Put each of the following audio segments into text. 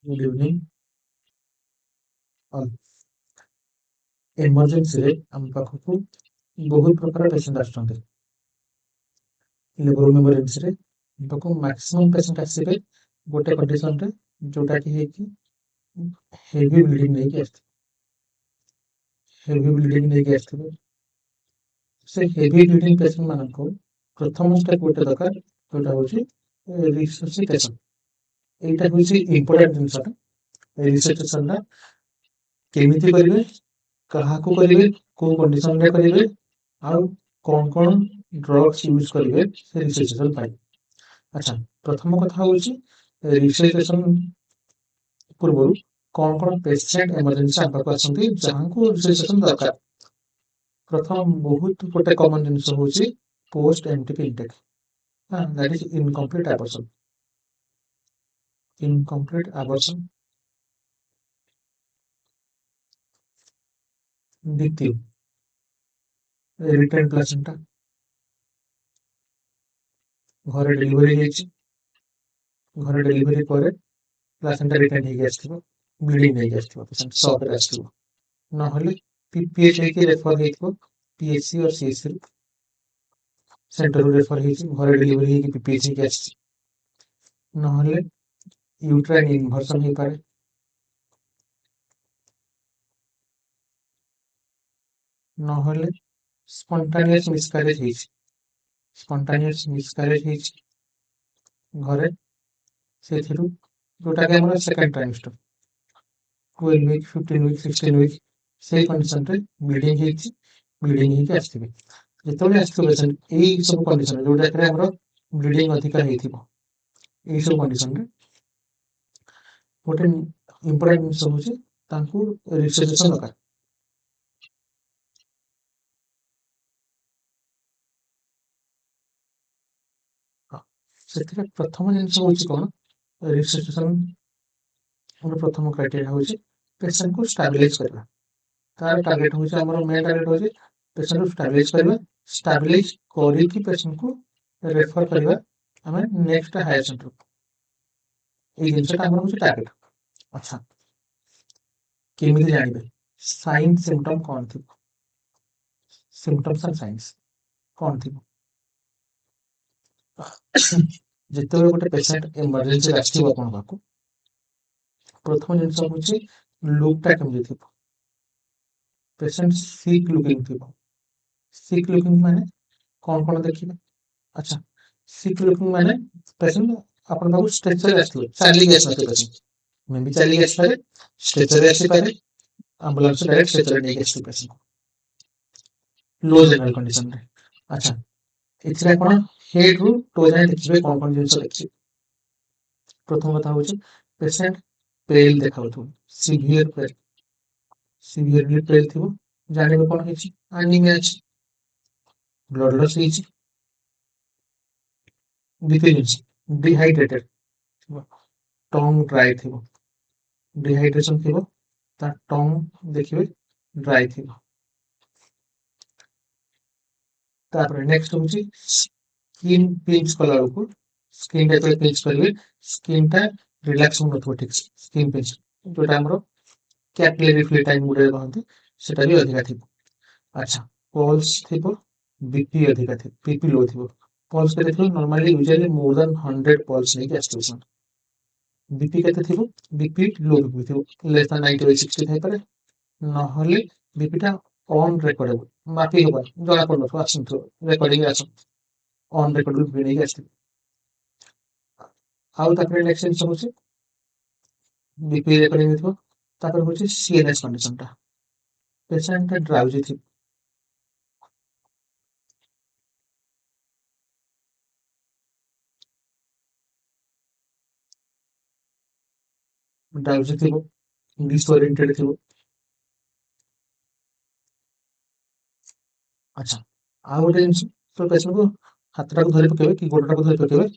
Good evening all. Emergency आम पाखक बहुत प्रकार पेसेंट आसुच्चंती। लिवर इमर्जेन्सी मैक्सिमम पेसेंट आसबे गोटे कंडीशन रे जोटा कि हेवी ब्लीडिंग नहीं आसते। हेवी ब्लीडिंग नहीं आसते से हेवी ब्लीडिंग पेसेंट मान को प्रथम स्टेप गोटे दरकार जोटा हूँ रिससिटेशन। एटा हूँ इम्पोर्टेंट जिनसटा। रिससिटेशन केमिति करिवे, काहाकू करिवे, को कंडीशन रे करिवे, आउ कौन कौन ड्रग्स यूज करिवे से रिससिटेशन पाई। अच्छा, प्रथम कथा हूँ रिससिटेशन पूर्व कौन कौन पेशेंट इमरजेंसी आम पाखु आसंती जहां को रिससिटेशन दरकार। प्रथम बहुत गोटे कॉमन जिनिस हूँ post MTP intake, that is incomplete abortion. Incomplete abortion. द्वितीय रिटेन प्लासेंटा, घरे डिलीवरी हेछि, घरे डिलीवरी पर प्लासेंटा रिटेन हेकि आस्थिबो, ब्लीडिंग नहीं आस्थिबो, पेशेंट शॉक रे आस्थिबो, नहले पीपीएच हेकि रेफर हेइथिबो पीएचसी और सीएचसी सेंटर रू रेफर हेछि, घरे डिलीवरी हेकि पीपीएच हेकि आस्छि, नहले यूट्राइन इन्वर्सन हे पारे, नहले स्पॉन्टेनियस मिसकैरेज हेछि। स्पॉन्टेनियस मिसकैरेज हेछि घरे सेथिरु जोटा कि हमर second trimester 12 week 15 week 16 week से कंडीशन रे ब्लीडिंग हेछि, ब्लीडिंग हेकि आस्थिबे। जेतबे आस्थिबो पेशेंट एई सब कंडीशन जोटा कि हमर ब्लीडिंग अधिका हेथिबो, एई सब कंडीशन रे गोटे इम्पोर्टेंट जिनिस हूँ तांकू रिससिटेशन दरकार। से प्रथम जिनिस हूँ कौन रिससिटेशन प्रथम क्राइटेरिया हूँ पेशेंट को स्टेबलाइज करना। तार टार्गेट हूँ हमर मेन टार्गेट हूँ पेशेंट को स्टेबलाइज करबा। स्टेबलाइज करिकि पेशेंट को रेफर करबा हमें नेक्स्ट हायर सेंटर। ए जिनिसटा हमर हूँ टार्गेट। अच्छा, केमिति जानिबे साइन सिम्पटम कौन थी, सिम्पटम्स एंड साइंस कौन थी। जिते गोटे पेशेंट इमरजेंसी आसथिबो आपन पाखु प्रथम जिनिस हूँ लुकटा केमिति थी। पेशेंट सिक लुकिंग थी। सिक लुकिंग माने कौन कौन देखिए। अच्छा, सिक लुकिंग माने पेशेंट आपन पाखु स्ट्रेचर आसथिबो, चली के आसथिबो पेशेंट मे भी चली के आसपारे, स्ट्रेचर आसी पारे, एम्बुलेंस डायरेक्ट स्ट्रेचर नहीं आसथिबो पेशेंट लो जनरल कंडीशन रे। अच्छा, एथिरा कोन हेड रू टो जाय देखिबे कौन कौन जिनिस देखिबे। प्रथम कथा हूँ पेशेंट पेल देखाउथु, सीवियर पेल, सीवियरली पेल थिबो, जानिबे कोन हेछि एनीमिया अछि, ब्लड लॉस हेछि। द्वितीय जिनिस डिहाइड्रेटेड थिबो, टंग ड्राई थिबो, डिहाइड्रेशन थिबो, ता टंग देखिबे ड्राई थिबो। तापर नेक्स्ट हूँ स्किन पिंच कला को, स्किन टा पिंच करिवे, स्किन टा रिलैक्स हो नथो ठीक से, स्किन पिंच जोटा हमरो कैपिलरी फ्लूइड गुडे कहते सेटा भी अधिका थिबो। अच्छा, पल्स थिबो, बीपी अधिका थिबो, बीपी लो थिबो, पल्स केते थिबो normally usually more than 100 pulse नहीं आस्थिबो। बीपी केते थिबो, बीपी लो बीपी थिबो, लेस देन 90 बाय 60 थाई पारे, नहले बीपी टा ऑन रिकॉर्डेबल मापी होबा जणा पडलो आसंतो रिकॉर्डिंग आसो ऑन रिकॉर्डेबल भी नहीं आस्थिबो। आउ तापर नेक्स्ट जिनिस बीपी रिकॉर्डिंग थिबो, तापर होछि सीएनएस कंडीशन टा, पेशेंट ड्राउजी थिबो, ड्राउजी थिबो, डिसओरिएंटेड थिबो। अच्छा, आउ गोटे जिनिस तो पेशेंट को हाथटा को धरि पकेबे कि गोडटा को धरि पकेबे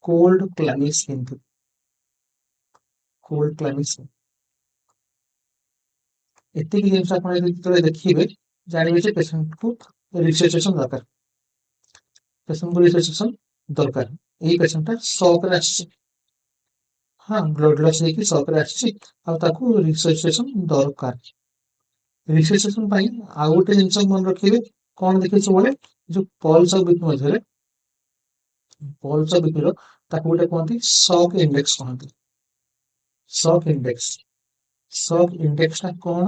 कोल्ड क्लैमी स्किन थिबो, कोल्ड क्लैमी स्किन। एतिक जिनिस आपण जति देखिबे जानिबे जे पेशेंट को रिससिटेशन दरकार, पेशेंट को रिससिटेशन दरकार। एई पेशेंट टा शॉक रे आछि, हाँ ब्लड लॉस ହେଇକି ସକରେ ଆସିଛି ଆଉ ତାକୁ ରିସର୍ଚେସନ ଦରକାର। ରିସର୍ଚେସନ ପାଇଁ ଆଉ ଗୋଟେ ଜିନିଷ ମନେ ରଖିବେ, କଣ ଦେଖିବେ ସବୁବେଳେ ଯୋଉ ପଲ୍ସ ଆଉ ବିପି ମଧ୍ୟରେ, ପଲ୍ସ ଆଉ ବିପିର ତାକୁ ଗୋଟେ କୁହନ୍ତି ସକ୍ ଇଣ୍ଡେକ୍ସ କହନ୍ତି। ସକ୍ ଇଣ୍ଡେକ୍ସ, ସକ୍ ଇଣ୍ଡେକ୍ସ ଟା କଣ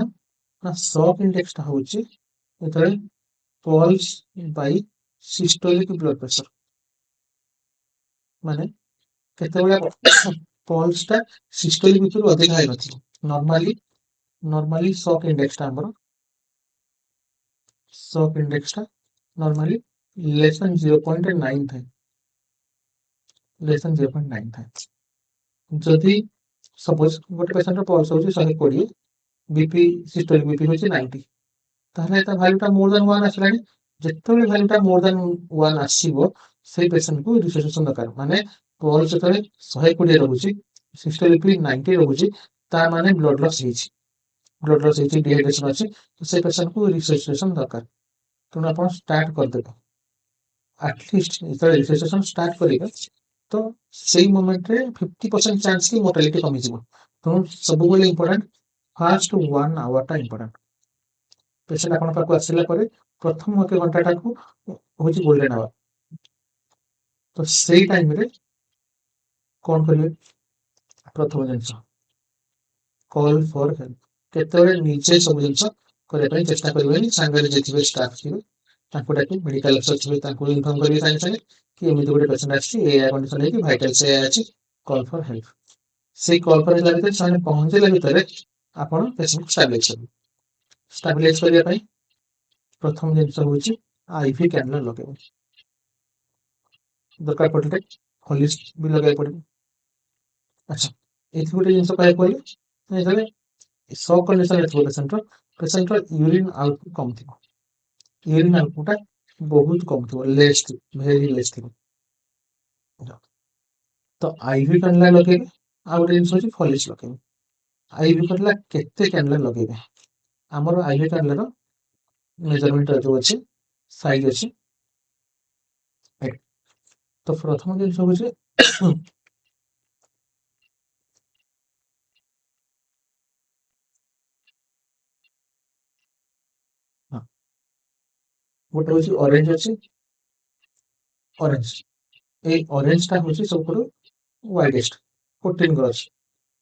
ନା ସକ୍ ଇଣ୍ଡେକ୍ସ ଟା ହଉଛି ଯେତେବେଳେ pulse Bai systolic blood pressure, ମାନେ କେତେବେଳେ ପଲ୍ସ ଟା ସିଷ୍ଟୋଲିକ ଭିତରୁ ଅଧିକା ହେଇନଥିବ। ନର୍ମାଲି ସକ୍ ଇଣ୍ଡେକ୍ସ ଟା ଆମର, ସକ୍ ଇଣ୍ଡେକ୍ସ ଟା ନର୍ମାଲି लेस देन 0.9 ଥାଏ, लेस देन 0.9 ଥାଏ। ଯଦି ସପୋଜ ଗୋଟେ ପେସେଣ୍ଟର ପଲ୍ସ ହଉଛି 120, ବିପି ସିଷ୍ଟୋଲିକ ବିପି ହଉଛି 90, ତାହେଲେ ତା ଭ୍ୟାଲୁଟା ମୋର ଦେନ୍ 1 ଆସିଲାଣି। ଯେତେବେଳେ ଭ୍ୟାଲୁଟା ମୋର ଦେନ୍ 1 ଆସିବ ସେଇ ପେସେଣ୍ଟକୁ ରିସର୍ଚେସନ ଦରକାର। ମାନେ ପଲ୍ସ ଯେତେବେଳେ 120 ରହୁଛି, ସିଷ୍ଟୋଲିକ ବିପି 90 ରହୁଛି, ତା ମାନେ ବ୍ଲଡ ଲସ୍ ହେଇଛି, ବ୍ଲଡ ଲସ୍ ହେଇଛି, ଡିହାଇଡ୍ରେସନ ଅଛି, ସେ ପେସେଣ୍ଟକୁ ରିସର୍ଚେସନ ଦରକାର। ତେଣୁ ଆପଣ ଷ୍ଟାର୍ଟ କରିଦେବେ, ଆଟଲିଷ୍ଟ ଯେତେବେଳେ ରିସର୍ଚେସନ ଷ୍ଟାର୍ଟ କରିବେ ତ ସେଇ ମୋମେଣ୍ଟରେ 50% ଚାନ୍ସ କି ମୋର୍ଟାଲିଟି କମିଯିବ। ତେଣୁ ସବୁବେଳେ ଇମ୍ପୋର୍ଟାଣ୍ଟ ଫାର୍ଷ୍ଟ 1 ଆୱାରଟା ଇମ୍ପୋର୍ଟାଣ୍ଟ। ପେସେଣ୍ଟ ଆପଣଙ୍କ ପାଖକୁ ଆସିଲା ପରେ ପ୍ରଥମ 1 ଘଣ୍ଟାଟାକୁ ହଉଛି ଗୋଲ୍ଡେନ ଆୱାର। ତ ସେଇ ଟାଇମରେ କଣ କରିବେ, ପ୍ରଥମ ଜିନିଷ କଲ୍ ଫର ହେଲ୍ପ। କେତେବେଳେ ନିଜେ ସବୁ ଜିନିଷ କରିବା ପାଇଁ ଚେଷ୍ଟା କରିବେନି, ସାଙ୍ଗରେ ଯିଏ ଥିବେ ଷ୍ଟାଫ୍ ଥିବେ ତାଙ୍କୁ ଡାକି, ମେଡିକାଲ ଅଫିସର ଥିବେ ତାଙ୍କୁ ଇନଫର୍ମ କରିବେ ସାଙ୍ଗେ ସାଙ୍ଗେ କି ଏମିତି ଗୋଟେ ପେସେଣ୍ଟ ଆସିଛି, ଏଇଆ କଣ୍ଡିସନ ହେଇକି ଭାଇଟାଲ୍ସ ଏଇଆ ଅଛି, କଲ୍ ଫର ହେଲ୍ପ। ସେଇ କଲ୍ ଫର ହେଲା ଭିତରେ ସେମାନେ ପହଞ୍ଚିଲା ଭିତରେ ଆପଣ ପେସେଣ୍ଟକୁ ଷ୍ଟାବିଲାଇଜ କରିବେ। ଷ୍ଟାବିଲାଇଜ କରିବା ପାଇଁ ପ୍ରଥମ ଜିନିଷ ହଉଛି ଆଇଭି କ୍ୟାନୁଲା ଲଗେଇବେ। ଦରକାର ପଡ଼ିଲେ ହଲିସ୍ ବି ଲଗାଇବାକୁ ପଡ଼ିବ। ଆଚ୍ଛା, ଏଇଠି ଗୋଟେ ଜିନିଷ କହିବାକୁ କହିଲେ, ଯେତେବେଳେ ସକ୍ କଣ୍ଡିସନରେ ଥିବ ପେସେଣ୍ଟର ୟୁରିନ୍ ଆଉଟପୁଟ୍ କମ୍ ଥିବ, ୟୁରିନ୍ ଆଉଟପୁଟ୍ଟା ବହୁତ କମ୍ ଥିବ, ଲେସ୍ ଥିବ, ଭେରି ଲେସ୍ ଥିବ। ତ ଆଇଭି କ୍ୟାନୁଲା ଲଗେଇବେ। ଆଉ ଗୋଟେ ଜିନିଷ ହଉଛି ଫଲିସ୍ ଲଗେଇବେ। ଆଇଭି କ୍ୟାନୁଲା କେତେ କ୍ୟାନୁଲା ଲଗେଇବେ, ଆମର ଆଇଭି କ୍ୟାନୁଲାର ମେଜରମେଣ୍ଟ ଯୋଉ ଅଛି, ସାଇଜ ଅଛି। ତ ପ୍ରଥମ ଜିନିଷ ହଉଛି ଗୋଟେ ହଉଛି ଅରେଞ୍ଜ ଅଛି, ଅରେଞ୍ଜ, ଏଇ ଅରେଞ୍ଜଟା ହଉଛି ସବୁଠୁ ୱାଇଡେଷ୍ଟ, 14 ଅଛି।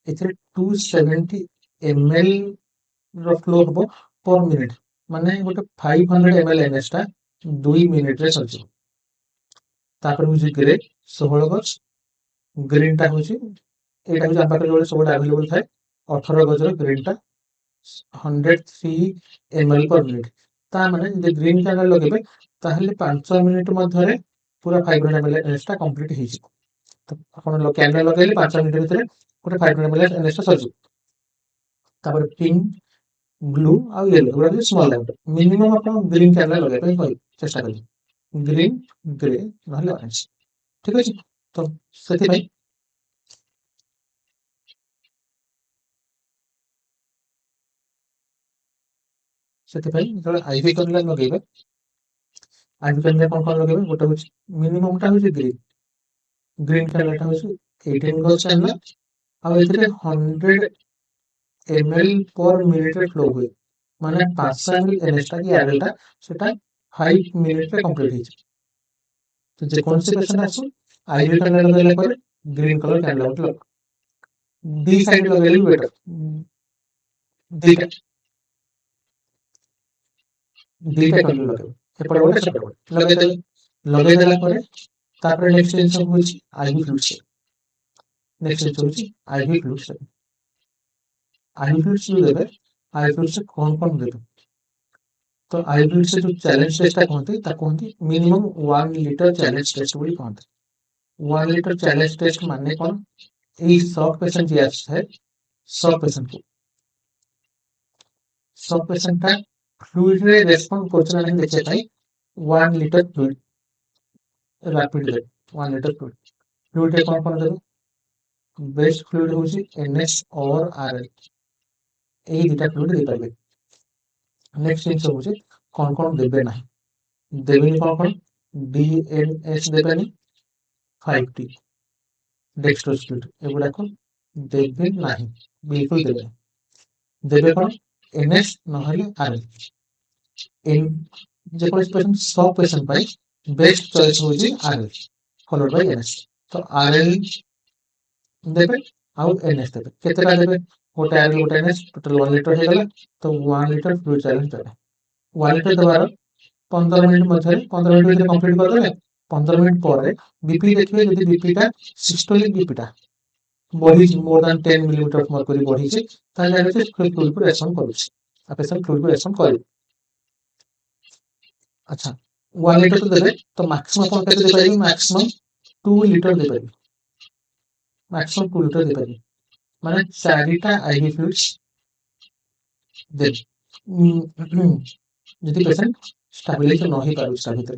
ଏଥିରେ 270 ml ର ଫ୍ଲୋ ହବ ପର ମିନିଟ, ମାନେ ଗୋଟେ 500 ml NS ଟା 2 ମିନିଟରେ ସରିଯିବ। ତାପରେ ହଉଛି ଗ୍ରେ 16 ଗଜ, ଗ୍ରୀନ ଟା ହଉଛି, ଏଇଟା ହଉଛି ଆମ ପାଖରେ ଯୋଉଟା ସବୁବେଳେ ଆଭେଲେବଲ ଥାଏ, 18 ଗଜର ଗ୍ରୀନ ଟା 103 ml per minute। ତା ମାନେ ଯଦି ଗ୍ରୀନ କ୍ୟାଣ୍ଡେଲ ଲଗେଇବେ ତାହେଲେ 5 ମିନିଟ ମଧ୍ୟରେ ପୁରା 500 ml NS ଟା କମ୍ପ୍ଲିଟ ହେଇଯିବ। ତ ଆପଣ କ୍ୟାଣ୍ଡେଲ ଲଗେଇଲେ 5 ମିନିଟ ଭିତରେ ଗୋଟେ 500 ml NS ଟା ସରିଯିବ। ତାପରେ ପିଙ୍କ, ବ୍ଲୁ ଆଉ ୟେଲୋ ଏଗୁଡ଼ା ହଉଛି ସ୍ମଲ୍ ଲାଇଟ୍। ମିନିମମ୍ ଆପଣ ଗ୍ରୀନ କ୍ୟାଣ୍ଡେଲ ଲଗେଇବା ପାଇଁ କହିବେ, ଚେଷ୍ଟା କରିବେ, ଗ୍ରୀନ, ଗ୍ରେ ନହେଲେ ଅରେଞ୍ଜ। ଠିକ ଅଛି, ତ ସେଥିପାଇଁ ଯେତେବେଳେ ଆଇଭି କ୍ୟାନୁଲା ଲଗେଇବେ, ଆଇଭି କ୍ୟାନୁଲା କଣ କଣ ଲଗେଇବେ, ଗୋଟେ ହଉଛି ମିନିମମଟା ହଉଛି ଗ୍ରୀନ, ଗ୍ରୀନ କ୍ୟାନୁଲାଟା ହଉଛି 18 ଗଜ କ୍ୟାନୁଲା, ଆଉ ଏଥିରେ 100 ml per ମିନିଟରେ ଫ୍ଲୋ ହୁଏ, ମାନେ 500 ml NS ଟା କି RL ଟା ସେଟା 5 ମିନିଟରେ କମ୍ପ୍ଲିଟ ହେଇଯିବ। ତ ଯେକୌଣସି ପେସେଣ୍ଟ ଆସୁ ଆଇଭି କ୍ୟାନୁଲା ଲଗେଇଲା ପରେ ଗ୍ରୀନ କଲର କ୍ୟାନୁଲା ଗୋଟେ ଲଗାଅ, ଦି ସାଇଡ ଲଗେଇଲେ ବି ବେଟର, ଦିଟା ଦିଟା କ୍ୟାନୁଲା ଲଗେଇବେ, ଏପଟେ ଗୋଟେ ସେପଟେ ଗୋଟେ ଲଗେଇଦେଲେ। ଲଗେଇଦେଲା ପରେ ତାପରେ ନେକ୍ସଟ ଜିନିଷ ହଉଛି ଆଇଭି ଫ୍ଲୁଇଡ୍ସ। ନେକ୍ସଟ ଜିନିଷ ହଉଛି ଆଇଭି ଫ୍ଲୁଇଡ୍ସ। ଆଇଭି ଫ୍ଲୁଇଡ୍ସ ଯୋଉ ଦେବେ, ଆଇଭି ଫ୍ଲୁଇଡ୍ସ କଣ କଣ ଦେବେ, ତ ଆଇଭି ଫ୍ଲୁଇଡ୍ସ ଯୋଉ ଚ୍ୟାଲେଞ୍ଜ ଟେଷ୍ଟଟା କହନ୍ତି ତାକୁ କହନ୍ତି ମିନିମମ୍ 1 ଲିଟର ଚ୍ୟାଲେଞ୍ଜ ଟେଷ୍ଟ ବୋଲି କହନ୍ତି। 1 ଲିଟର ଚ୍ୟାଲେଞ୍ଜ ଟେଷ୍ଟ ମାନେ କଣ, ଏଇ ସକ୍ ପେସେଣ୍ଟ ଯିଏ ଆସିଥାଏ, ସକ୍ ପେସେଣ୍ଟଟା ଫ୍ଲୁଇଡରେ ରେସ୍ପଣ୍ଡ କରୁଛି ନା ନାହିଁ ଦେଖିବା ପାଇଁ 1 ଲିଟର ଫ୍ଲୁଇଡ ରାପିଡ ଦେବେ। 1 ଲିଟର ଫ୍ଲୁଇଡ, ଫ୍ଲୁଇଡରେ କଣ କଣ ଦେବେ, ବେଷ୍ଟ ଫ୍ଲୁଇଡ ହଉଛି NS ଅର RL, ଏଇ ଦିଟା ଫ୍ଲୁଇଡ ଦେଇପାରିବେ। ନେକ୍ସଟ ଜିନିଷ ହଉଛି କଣ କଣ ଦେବେ ନାହିଁ, ଦେବେନି କଣ କଣ, DNS ଦେବେନି, 5T, ଡେକ୍ସଟ୍ରୋଜ ଫ୍ଲୁଇଡ, ଏଗୁଡାକ देबे नहीं, बिल्कुल देबे देबे कौन एनएस नहले आरएल इन जेकोसी पेशेंट सब पेशेंट पाई बेस्ट चॉइस होची आरएल फॉलोड बाय एनएस तो आरएल देबे आउ एनएस देबे केतेटा देबे गोटे आरएल गोटे एनएस टोटल 1 लीटर हे गला तो 1 लीटर फ्लूइड चैलेंज देबे 1 लीटर देबार 15 मिनिट मध्य 15 मिनिट भितर कंप्लीट कर देबे 15 मिनिट पर बीपी देखिबे यदि बीपी टा सिस्टोलिक बीपी टा बढ़ी more than 10 millimetre of mercury बढ़ी छै ता जाने छै फ्लूइड पर रिएक्शन करू आ पेशेंट फ्लूइड पर रिएक्शन करू अच्छा 1 लीटर तो देबे तो मैक्सिमम अपन केते दे पाइबे मैक्सिमम 2 लीटर दे पाइबे मैक्सिमम 2 लीटर दे पाइबे माने 4टा आईवी फ्लूइड्स दे यदि पेशेंट स्टेबलाइज न हो पारु ता भीतर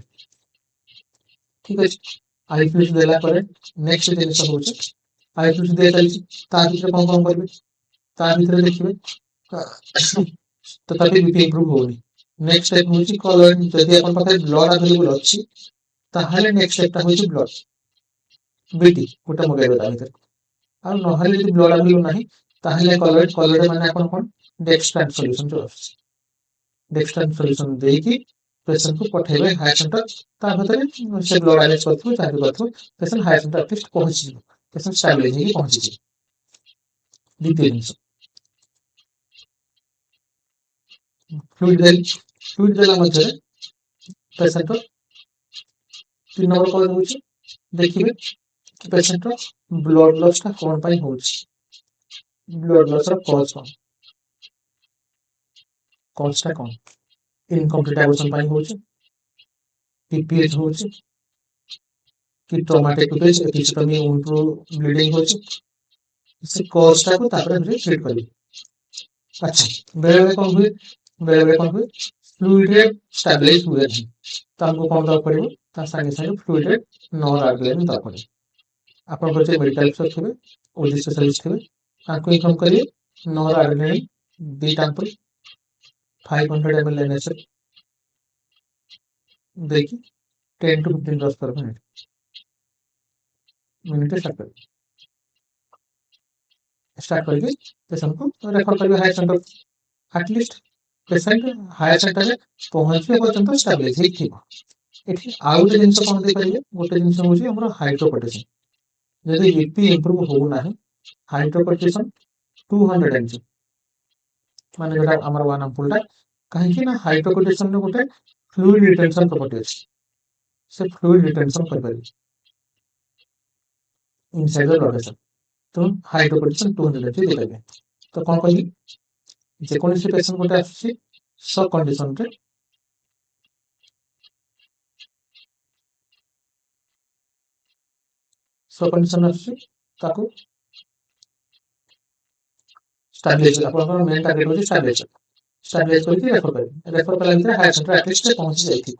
ठीक अछि आई फ्लूइड देला पर नेक्स्ट जिनिस होचे आई फ्लूइड दे चली ता भीतर कोन करबे ता भीतर देखिबे तो ताकि बीपी इंप्रूव होनी नेक्स्ट स्टेप होची कलर जदि अपन पाखे ब्लड अवेलेबल अछि ताहाले नेक्स्ट स्टेप ता होची ब्लड बीटी गोटा मगाइबे ता भीतर आ नहले जदि ब्लड अवेलेबल नाही ताहाले कलर माने अपन कोन डेक्स्ट्रान सॉल्यूशन जो डेक्स्ट्रान सॉल्यूशन देकी पेशेंट को पठेबे हायर सेंटर ता भीतर से ब्लड अरेंज करथु चाहे करथु पेशेंट हायर सेंटर एटलीस्ट पहुंच जिवो पेशेंट स्टेबलाइज होगी पहुंच जिवो द्वितीय जिनिस फ्लूइड देला मध्य पेशेंट 3 नंबर कॉल होची देखिबे कि पेशेंट ब्लड लॉस ता कोन पई होची ब्लड लॉस रो कॉज ता कोन इनकम्प्लीट एबोर्शन पई होची पीपीएच होची कि ट्रॉमेटिक पीपीएच एपिसिटोमी उनप्रो ब्लीडिंग होची से कॉज ता को तापर फिर ट्रीट करी अच्छा बेले कौन हुए फ्लूइड रे स्टेबलाइज हुए नहीं तो हमको कौन दरकार पड़िबो ता संगे संगे फ्लूइड रे नॉन आर्गुलेन दरकार पड़े अपन बच्चे मेडिकल ऑफिसर थिबे ओजी स्पेशलिस्ट थिबे ताको इन्फॉर्म करिए नॉन आर्गुलेन दी टैंपल 500 ml एनएसएल देखिए 10 to 15 drops per minute start करके पेशेंट को रेफर करिए higher centre at least patient higher centre रे पहुंचे पर्यंत स्टेबलाइज हे थिबो एठी आ गोटे जिंस कोन दे करिए गोटे जिंस होची हमर हाइड्रोकोर्टिसोन यदि बीपी इंप्रूव हो नाही हाइड्रोकोर्टिसोन 200 mg माने जेटा हमर 1 एम्पूल टा काहे कि ना हाइड्रोकोर्टिसोन रे गोटे फ्लूइड रिटेंशन प्रॉपर्टी अछि से फ्लूइड रिटेंशन कर पारि इनसाइड द ब्लड वेसल तो हाइड्रोकोर्टिसोन 200 mg दे पाइबे तो कोन कहली जे कोन से पेशेंट गोटे आछि सब कंडीशन रे सब कंडीशन आछि ताको स्टेबलाइज अपन मेन टारगेट होची स्टेबलाइज करके रेफर कला भीतर हायर सेंटर एटलीस्ट पहुंच जाइथि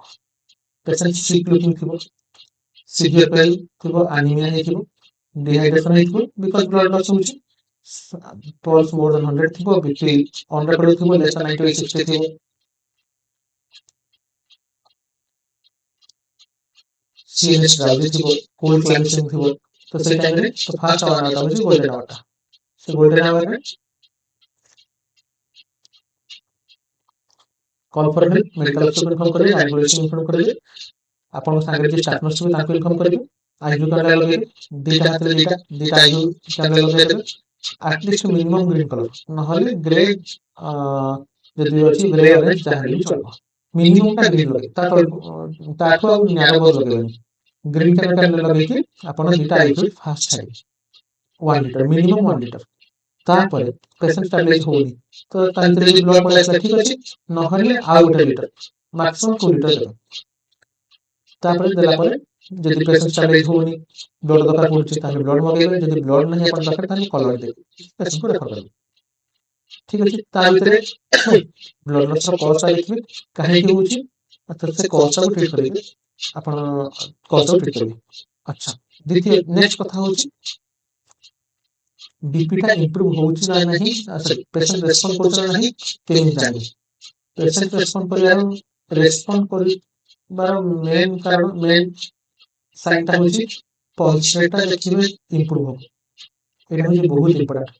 पेशेंट सिक लुकिंग थिबो सीवियर पेल थिबो एनीमिया हे थिबो डिहाइड्रेशन हे थिबो बिकॉज़ ब्लड लॉस होची पल्स मोर देन 100 थिबो बीपी ऑन रेकॉर्ड थिबो लेस देन 90 60 थिबो सीएनएस ड्राउजी थिबो कोल्ड क्लाइमेट थिबो तो से टाइम रे तो फास्ट आवर आता होची गोल्डन आवर टा से गोल्डन आवर रे call for help medical officer को इन्फॉर्म करिए एम्बुलेंस इन्फॉर्म करिए आपन संगे जे स्टाफ नर्स ताको इन्फॉर्म करिए आईवी कैंडल लगे दीटा हाथ दीटा आईवी कैंडल लगे देबे एटलीस्ट मिनिमम ग्रीन कलर नहले ग्रे जदि अछि ग्रे ऑरेंज चाहे भी चलबो मिनिमम टा ग्रीन लगे ताठो न्यारो बोर्ड लगेबनी ग्रीन कैंडल लगे कि आपन दीटा आईवी फास्ट छाड़ी 1 लीटर मिनिमम 1 लीटर तापर पेशेंट स्टेबलाइज होनी तो ता भीतर जे ब्लड पळै ठीक अछि नहले आ गोटे लीटर मैक्सिमम 2 लीटर देबे तापर देला परे जदि पेशेंट स्टेबलाइज होनी ब्लड दरकार पड़ुछि ताले ब्लड मगेबे जदि ब्लड नहीं अपन दरकार ताले कलर दे पेशेंट को रेफर करबे ठीक अछि ता भीतर ब्लड लॉस रो कॉज लिखबे काहे कि होछि अच्छा से कॉज को ट्रीट करिवे अपन कॉज को ट्रीट करिवे अच्छा द्वितीय नेक्स्ट कथा होछि बीपी टा इंप्रूव होउछि ना नहीं सॉरी पेशेंट रेस्पोंड करछ ना नहीं केमि जानि पेशेंट रेस्पोंड करि बार मेन कारण मेन साइन टा होछि पल्स रेट टा देखिबे इंप्रूव हो এটা হচ্ছে বহুত ইম্পর্টান্ট।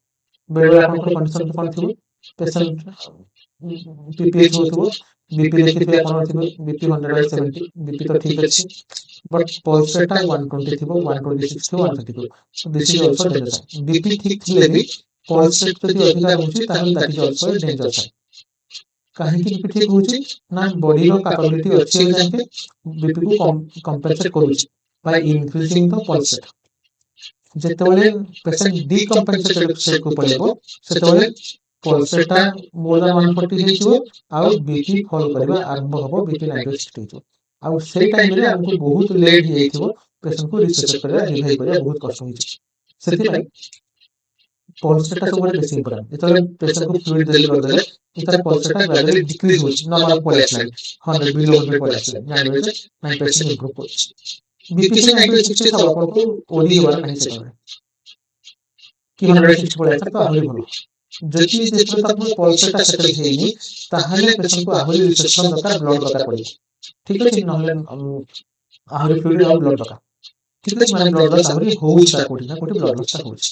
বেলে আপনার কন্ডিশন কোন থিব পেশেন্ট পিপিএচ হউথিব বিপি ଦେଖିଥିବେ ଆପଣ ଥିବ ବିପି 100/70 ବିପି ତ ଠିକ ଅଛି but pulse rate ଟା 120 ଥିବ 126 ଥିବ 130 ଥିବ this is also danger sign BP ଠିକ ଥିଲେ ବି pulse rate ଯଦି ଅଧିକା ରହୁଛି ତାହେଲେ that is also a danger sign କାହିଁକି ବିପି ଠିକ ହଉଛି ନା ବଡିର କ୍ୟାପାବିଲିଟି ଅଛି ଏ ଯାକେ ବିପି କୁ କମ୍ପେନସେଟ କରୁଛି by increasing the pulse rate ଯେତେବେଳେ ପେସେଣ୍ଟ ଡିକମ୍ପେନସେଟେଡ ଷ୍ଟେଟ କୁ ପଳେଇବ ସେତେବେଳେ pulse rate ଟା more than 140 ହେଇଯିବ ଆଉ ବିପି ଫଲ କରିବା ଆରମ୍ଭ ହବ ବିପି 90/60 ହେଇଯିବ ଆଉ ସେଇ ଟାଇମ ରେ ଆମକୁ ବହୁତ ଲେଟ୍ ହେଇଯାଇଥିବ ପେସେଣ୍ଟ କୁ ରିସେସିଟ କରିବା ରିଭାଇଭ କରିବା ବହୁତ କଷ୍ଟ ହେଇଛି ସେଥିପାଇଁ pulse rate ଟା ସବୁବେଳେ ବେଶୀ ଇମ୍ପୋର୍ଟାଣ୍ଟ ଯେତେବେଳେ ପେସେଣ୍ଟ କୁ ଫ୍ଲୁଇଡ ଦେଲି କରିଦେଲେ ତାର pulse rate ଟା ଗ୍ରାଜୁଆଲି ଡିକ୍ରିଜ ହଉଛି ନର୍ମାଲ ପଳେଇ ଆସିଲାଣି 100 ବିଲୋ 100 ପଳେଇ ଆସିଲାଣି ଜାଣିବେ ଯେ ନାଇଁ ପେସେଣ୍ଟ ଇମ୍ପ୍ରୁଭ କରୁଛି ବିପି ସେ 90/60 ଥବ ଆପଣଙ୍କୁ ଓରି ହେବାର ନାହିଁ ସେ ଟାଇମରେ କି 160 ପଳେଇ ଆସିଲା ତ ଆହୁରି ଭଲ ଯଦି ଯେତେବେଳେ ତାକୁ pulse rate ଟା ସେଟଲ ହେଇନି ତାହେଲେ ପେସେଣ୍ଟ କୁ ଆହୁରି ରିସେସନ ଦରକାର ବ୍ଲଡ ଦରକାର ପଡିବ ଠିକ ଅଛି ନହେଲେ ଆହୁରି ଫ୍ଲୁଇଡ ଆଉ ବ୍ଲଡ ଦରକାର ଠିକ ଅଛି ମାନେ ବ୍ଲଡ ଲସ୍ ଆହୁରି ହଉଛି ତାର କୋଠି ନା କୋଠି ବ୍ଲଡ ଲସ୍ ଟା ହଉଛି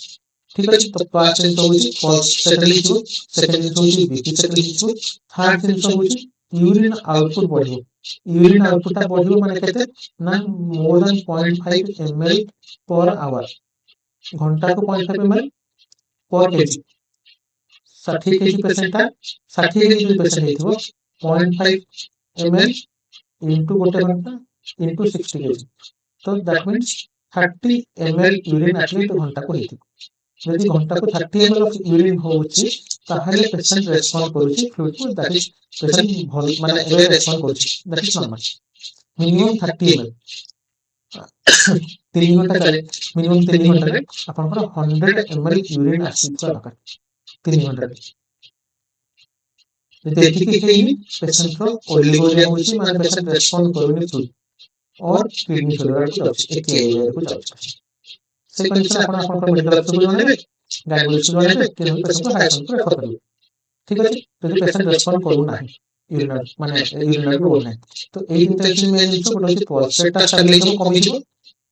ଠିକ ଅଛି ତ ଫାର୍ଷ୍ଟ ଜିନିଷ ହଉଛି pulse ସେଟଲ ହେଇଯିବ ସେକେଣ୍ଡ ଜିନିଷ ହଉଛି ବିପି ସେଟଲ ହେଇଯିବ ଥାର୍ଡ ଜିନିଷ ହଉଛି ୟୁରିନ ଆଉଟପୁଟ ବଢିବ ୟୁରିନ ଆଉଟପୁଟ ଟା ବଢିବ ମାନେ କେତେ ନା more than 0.5 ml per hour घंटा को 0.5 ml per kg 60 kg patient टा 60 kg जो पेशेंट ହେଇଥିବ 0.5 ml into ଗୋଟେ ଘଣ୍ଟା into 60 kg तो that means 30 ml urine at least घंटा को ହେଇଥିବ ଯଦି ଘंटा को 30 ml of यूरिन होउଛି ତାହେଲେ पेशेंट रेस्पोंड କରୁଛି फ्लूइड को दैट इज पेशेंट ଭଲ ମାନେ ଏବେ रेस्पोंड କରୁଛି that is normal minimum 30 ml 3 घंटा चले मिनिमम 3 घंटा रे आपनकर 100 ml यूरिन आसीथवा दरकार 3 घंटा रे ଯଦି ଏତିକି ହେଇନି पेशेंट ର ଓଲିଗୋରିଆ ହଉଛି ମାନେ पेशेंट रेस्पोंड କରୁନି फ्लूइड और किडनी फेलियर को जाଉଛି एकेआई को जाଉଛି से कंडीशन आपण आपनकर मेडिकल अफसर को जणाइबे गायनेकोलॉजिस्ट को जणाइबे कि हम पेशेंट को हाई सेंटर रेफर करिवे ठीक अछि यदि पेशेंट रेस्पोंड करू नाही यूरिनल माने यूरिनल फ्लो नाही तो एई तीनटा एक्चुअली मेन जिंस गोटे होची पल्स रेट टा स्टेबलाइज हो कमी जिवो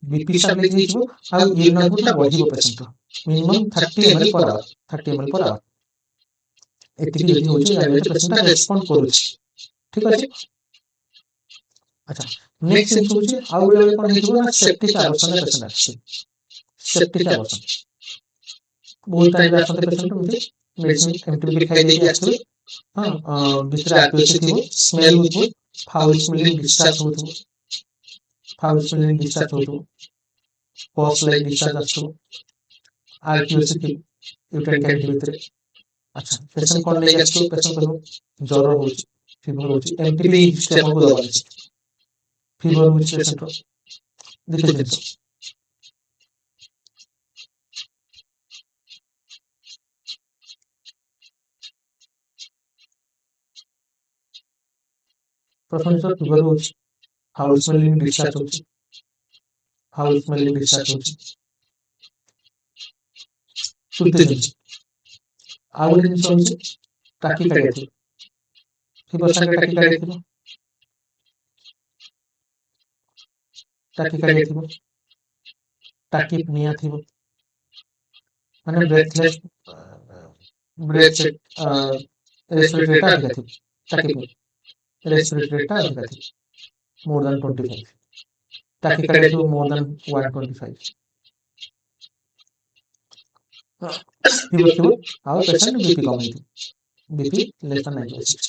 बीपी स्टेबलाइज हेइजिवो आ यूरिन आउटपुट टा बढ़िवो पेशेंट रो minimum 30 ml per hour 30 ml per hour एतिकी जदी होची जानिबे जे पेशेंट टा रेस्पोंड करूची ठीक अछि अच्छा नेक्स्ट जिंस होची आ बेले बेले कोन हेइजिवो ना सेप्टिक एबॉर्शन रे पेशेंट आछि सेप्टिक एबॉर्शन बहुत टाइम रे आसते पेशेंट एमती मेडिसिन एमटीबी खाइ देकी आछिबे हां भितरे आक्यूसी थिबो स्मेल होथबो फाउल स्मेलिंग डिस्चार्ज होथबो फाउल स्मेलिंग डिस्चार्ज होथबो पॉस लाइक डिस्चार्ज आछबो आक्यूसी थिबो यूट्राइन कैविटी भितरे अच्छा पेशेंट कोन लेके आछबो पेशेंट कहबो ज्वर होउची फीवर होउची एमटीबी हिस्ट्री आपन को दबानी फीवर होउची पेशेंट रो देखिए जिंस प्रथम जिंस फीवर होउची फाउल स्मेलिंग डिस्चार्ज होउची फाउल स्मेलिंग डिस्चार्ज होउची सुते जिंस आ गोटे जिंस होउची टाकीकार्डिया थी फीवर संगे टाकीकार्डिया थी टाकीकार्डिया थी टाकीपनिया थी माने ब्रेथलेस ब्रेथ रेस्पिरेटरी रेट अधिक थी टाकीपनिया रेस्पिरेटरी रेट अधिक थी मोर देन 25 टाकीकार्डिया थी मोर देन 125 फीवर थी आ पेशेंट बीपी कम थी बीपी लेस देन 90/60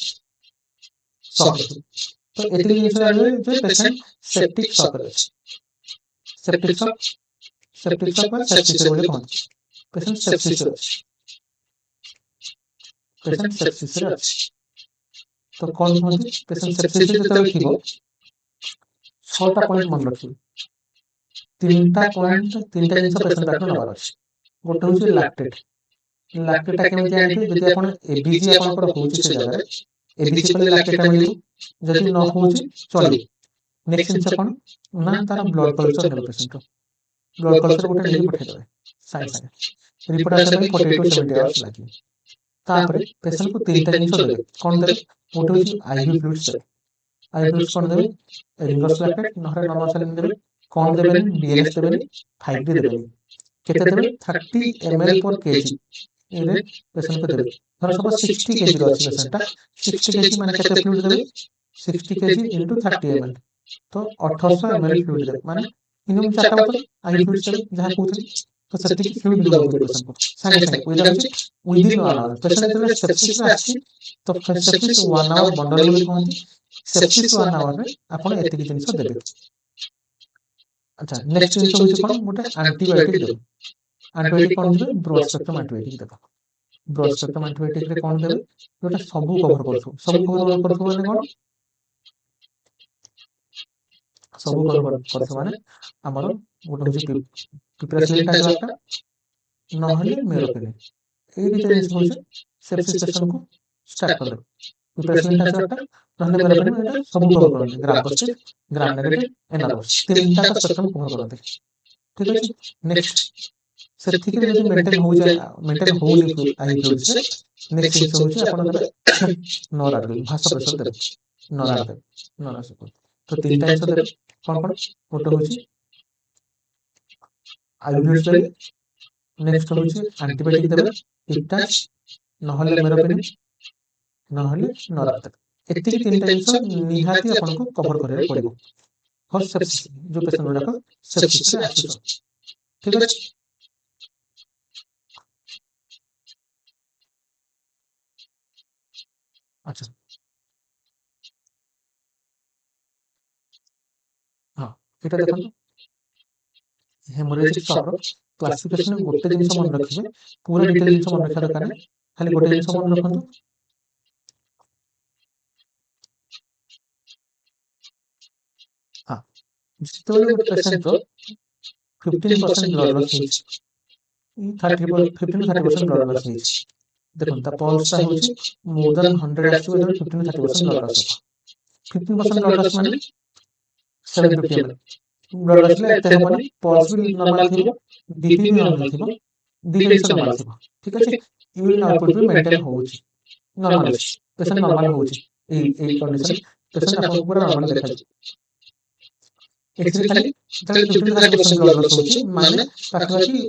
शॉक थी तो एतिक जिंस जानबे जे पेशेंट सेप्टिक शॉक रे सेप्टिक शॉक में सेप्सिस रे बोले कहत पेशेंट सेप्सिस रे पेशेंट सेप्सिस रे तो कोन कहत पेशेंट सेप्सिस रे जतले थिबो 6टा पॉइंट मन रखिबो 3टा पॉइंट 3टा जिंस पेशेंट पाखर नबार अछि गोटे होची लैक्टेट लैक्टेट केमि जानते जदि आपण एबीजी आपण पर होची से जगह रे एबीसी कले लैक्टेट मिलिबो जदि न होची चलिबो नेक्स्ट जिंस कोन ना तार ब्लड कल्चर नेबो पेशेंट ब्लड कल्चर गोटे नेकी पठै देबे साइंस रिपोर्ट आसे पई 40 टू 70 आवर्स लागि तापर पेशेंट को 3टा जिंस देबे कोन देबे गोटे होची आईवी फ्लूइड्स देबे आईवी फ्लूइड्स कोन देबे रिंगर्स लैक्टेट नहरे नॉर्मल सलाइन देबे कोन देबेनी डीएनएस देबेनी 5D देबेनी केते देबे 30 ml पर kg रे पेशेंट को देबे। धर सपोज 60 kg रो अछि पेशेंट ता 60 kg माने केते फ्लूइड देबे 60 kg into 30 ml तो 1800 ml फ्लूइड देबे माने मिनिमम 4 बोतल आई फ्लूइड देबे जहा कहउथली तो सेतिकी फ्लूइड देबो पड़े पेशेंट को संगे संगे विदिन 1 आवर पेशेंट जब सेप्सिस रे आछि तो सेप्सिस 1 आवर बंडल बोली कहंती सेप्सिस 1 आवर रे आपण एतिकी जिंस देबे। अच्छा नेक्स्ट जिंस होची कोन गोटे एंटीबायोटिक देबे। एंटीबायोटिक कोन देबे ब्रॉड स्पेक्ट्रम एंटीबायोटिक देबे। ब्रॉड स्पेक्ट्रम एंटीबायोटिक रे कोन देबे जोटा सबु कवर करथु सबु कवर करथु माने कोन सबु कवर करथु माने हमर गोटे होची पिप्रासिलिन टाइजरटा नहले मेरोपेनिन ए दिटा जिंस होची सेप्सिस पेशेंट को स्टार्ट कर दे। पिप्रासिलिन टाइजरटा नहले मेरोपेनिन एटा सबु कवर करते ग्राम पॉजिटिव ग्राम नेगेटिव एनारोस तीनटा का स्पेक्ट्रम कवर करते। ठीक अछि नेक्स्ट सेथिक रे जदी मेंटेन होउनी आई फ्लूइड्स रे नेक्स्ट जिंस होची आपण देबे नोरार देबे भाषा प्रेशर देबे नोरार देबे नोरार से तो तीनटा जिंस देबे कोन कोन गोटे होची आयुर्वेद देबे नेक्स्ट होची एंटीबायोटिक देबे पिक्टास नहले मेरोपेनिन नहले नोरार देबे एतिकी तीनटा जिंस निहाती आपण को कवर करे पड़िबो फॉर सेप्सिस जो पेशेंट गुडा सेप्सिस रे आसुछ। ठीक अछि अच्छा हां एटा देखंतु हेमोरेजिक शॉक रो क्लासिफिकेशन गोटे जिंस मन रखिबे पूरा डिटेल जिंस मन रखा दरकार नै खाली गोटे जिंस मन रखंतु हां जितोले गोटे पेशेंट रो 15% ब्लड लॉस हेछि 15-30% ब्लड लॉस हेछि देखो ता पल्स ता होछि मोर देन 100 आसु एदर 15-30% ब्लड लॉस हो 15% ब्लड लॉस माने 750 ml ब्लड लॉस ले एते हेबनी पल्स भी नॉर्मल थिबो बीपी भी नॉर्मल थिबो दिटा जिंस नॉर्मल थिबो। ठीक अछि यूरिन आउटपुट भी मेंटेन होउछि नॉर्मल अछि पेशेंट नॉर्मल होउछि ए कंडीशन पेशेंट आपन पूरा नॉर्मल देखा जी एक्सरे खाली जब 15-30% ब्लड लॉस होउछि माने पाखपाखी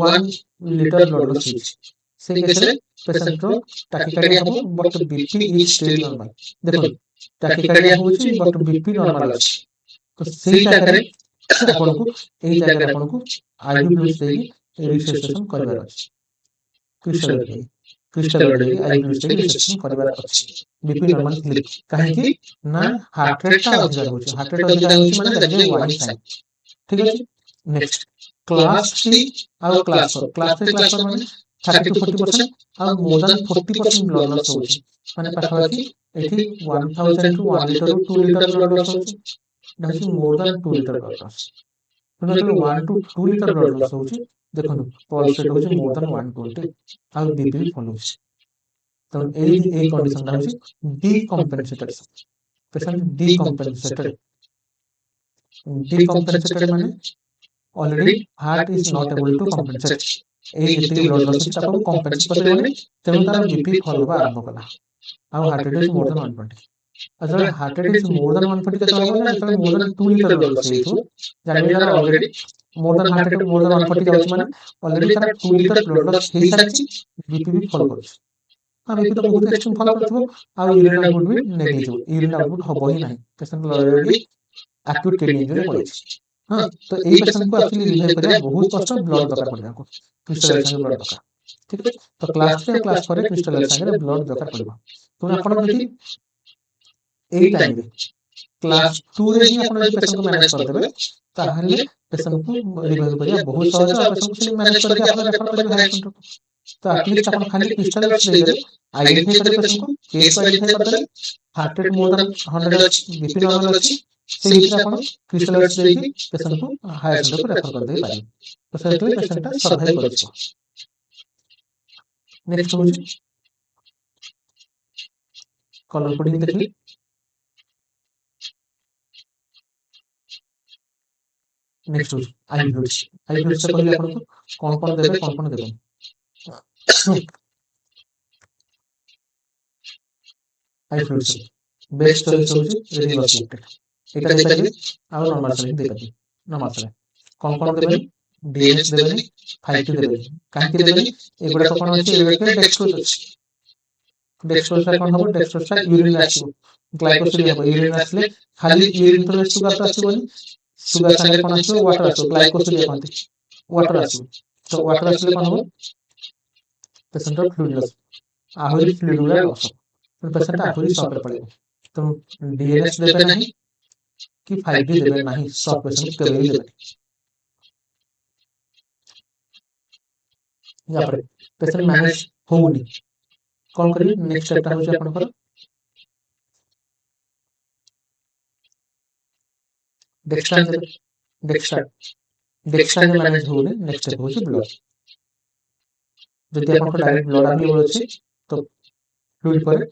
1 लीटर ब्लड लॉस होइछि से केस रे पेशेंट रो टैकिकार्डिया हबो but BP is still normal देखो टैकिकार्डिया होउछि बट बीपी नॉर्मल अछि तो सेही जगह रे आपन को एही जगह रे आपन को आईवी फ्लूइड्स देगी रिसर्चेशन करबार अछि क्रिस्टल देगी आईवी फ्लूइड्स देगी रिसर्चेशन करबार अछि बीपी नॉर्मल थिले काहे कि ना हार्ट रेट ता अधिकार होछि हार्ट रेट अधिकार होछि माने that is a warning sign. ठीक अछि नेक्स्ट क्लास 3 और क्लास 4 क्लास 4 माने 30-40% और मोर देन 40% ब्लड लॉस होछि माने पाखपाखी एठी 1000 to 1 litre 2 litre blood loss होछि that is more than 2 litre blood loss तो जेतले 1 टू 2 लीटर ब्लड लॉस होछि देखंतु पल्स रेट होछि मोर देन 120 और बीपी भी फॉलो होछि तो ए कंडीशन दा होछि डीकम्पेंसेटेड पेशेंट डीकम्पेंसेटेड माने already heart is not able to compensate ए जेते ब्लड लॉस होछि ताको कंपेंसेट करबोनी तेनु तार बीपी फॉल होबा आरंभ कला और heart rate is more then 120 अजल heart rate is more then 140 केते होबो ना जेते मोर देन 2 लीटर ब्लड लॉस हेतु जानबे तार already more than heart rate more than 140 जाउछि माने ऑलरेडी तार 2 लीटर ब्लड लॉस हे सारिछि बीपी भी फॉल करछि हां बीपी तो बहुत एक्सट्रीम फॉल करथिबो और यूरिन आउटपुट भी नेग्लिजिबल यूरिन आउटपुट होबो ही नहीं patient already acute kidney injury पड़िछि। हां तो एई पेशेंट को एक्चुअली रिवाइव करिया बहुत कष्ट ब्लड दरकार पड़िया को क्रिस्टल संगे ब्लड दरकार। ठीक है तो क्लास 3 और क्लास 4 रे क्रिस्टल संगे ब्लड दरकार पड़िबो तो आपण जति एई टाइम रे क्लास 2 रे ही आपण जति पेशेंट को मैनेज कर देबे ताहले पेशेंट को रिवाइव करिया बहुत सहज और पेशेंट को मैनेज करके आपण रेफर करिबे हायर सेंटर को तो एटलीस्ट आपण खाली क्रिस्टल दे देबे आइडेंटिफाई करिबे पेशेंट को केस को आइडेंटिफाई कर देले हार्ट रेट मोर देन 100 अछि बीपी नॉर्मल अछि से भितर आपण क्रिस्टल देकी पेशेंट को हायर सेंटर को रेफर कर दे पारी तो सेतले पेशेंट ता सर्वाइव करछो। नेक्स्ट होची कलर कोडिंग देखली नेक्स्ट होची आई फ्लूइड्स से कहले आपण को कोन देबे कोन देबे आई फ्लूइड्स बेस्ट चॉइस होची रिवर्स लिफ्टेड एटा दे परिबे आ नॉर्मल सेलिंग दे परिबे नॉर्मल सेलिंग कोन देबे DNS देबेनी 5T देबेनी काहेकि देबेनी एगुडा कोन अछि एगुडा डेक्सट्रोज अछि डेक्सट्रोज कोन हबो डेक्सट्रोज यूरिन रे आसीबो ग्लाइकोसिलिक हबो यूरिन आसले खाली यूरिन तो शुगर तो आसीबोनी शुगर संगे कोन आसीबो वाटर आसीबो ग्लाइकोसिलिक कहंती वाटर आसीबो तो वाटर आसले कोन हबो पेशेंट फ्लूइड लॉस आहुरी फ्लूइड गुला लॉस हो पेशेंट आहुरी शॉक रे पड़े तो DNS देबे नहीं कि 5T देबे नहीं शॉक पेशेंट केबे भी देबे या पर पेशेंट मैनेज होउनी कोन करी नेक्स्ट स्टेप ता होची आपनकर डेक्स्ट्रान देबे डेक्स्ट्रान मैनेज होउनी नेक्स्ट स्टेप होची ब्लड जदि आपनकर डायरेक्ट ब्लड अवेलेबल अछि तो फ्लूइड पर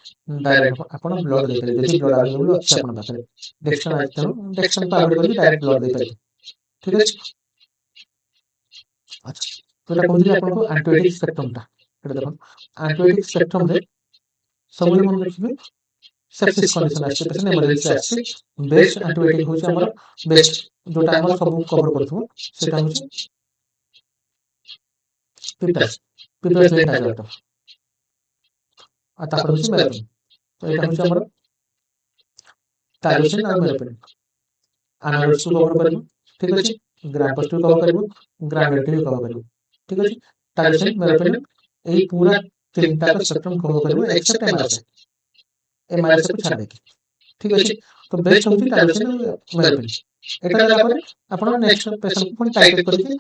डायरेक्ट आपण ब्लड दे पारे जदि ब्लड अवेलेबल अछि आपण पाखरे डेक्स्ट्रान आइटम डेक्स्ट्रान को अवॉइड करके डायरेक्ट ब्लड दे पारे ठीक अछि अच्छा तो एटा कहउली आपनको एंटीबायोटिक स्पेक्ट्रम ता एटा देखो एंटीबायोटिक स्पेक्ट्रम रे सबले मन रखिबे सेप्सिस कंडीशन आछि पेशेंट इमरजेंसी आछि बेस्ट एंटीबायोटिक होछि हमर बेस्ट जोटा हमर सब कवर करथबो सेटा होछि पिप्टास पिप्टास लेंट आजाट आ तापर होछि मेरोपिन तो एटा होछि हमर टाइरोसिन और मेरोपिन अनारोस को कवर करबो ठीक अछि ग्राम पॉजिटिव कवर करबो ग्राम नेगेटिव कवर करबो ठीक अछि टाइरोसिन मेरोपिन एई पूरा तीनटा का स्पेक्ट्रम कवर करबो एक्सेप्ट एमआरएस को छाड़ देके ठीक अछि तो बेस्ट होछि टाइरोसिन मेरोपिन एटा देला पर आपण नेक्स्ट पेशेंट को फोन टाइट्रेट करके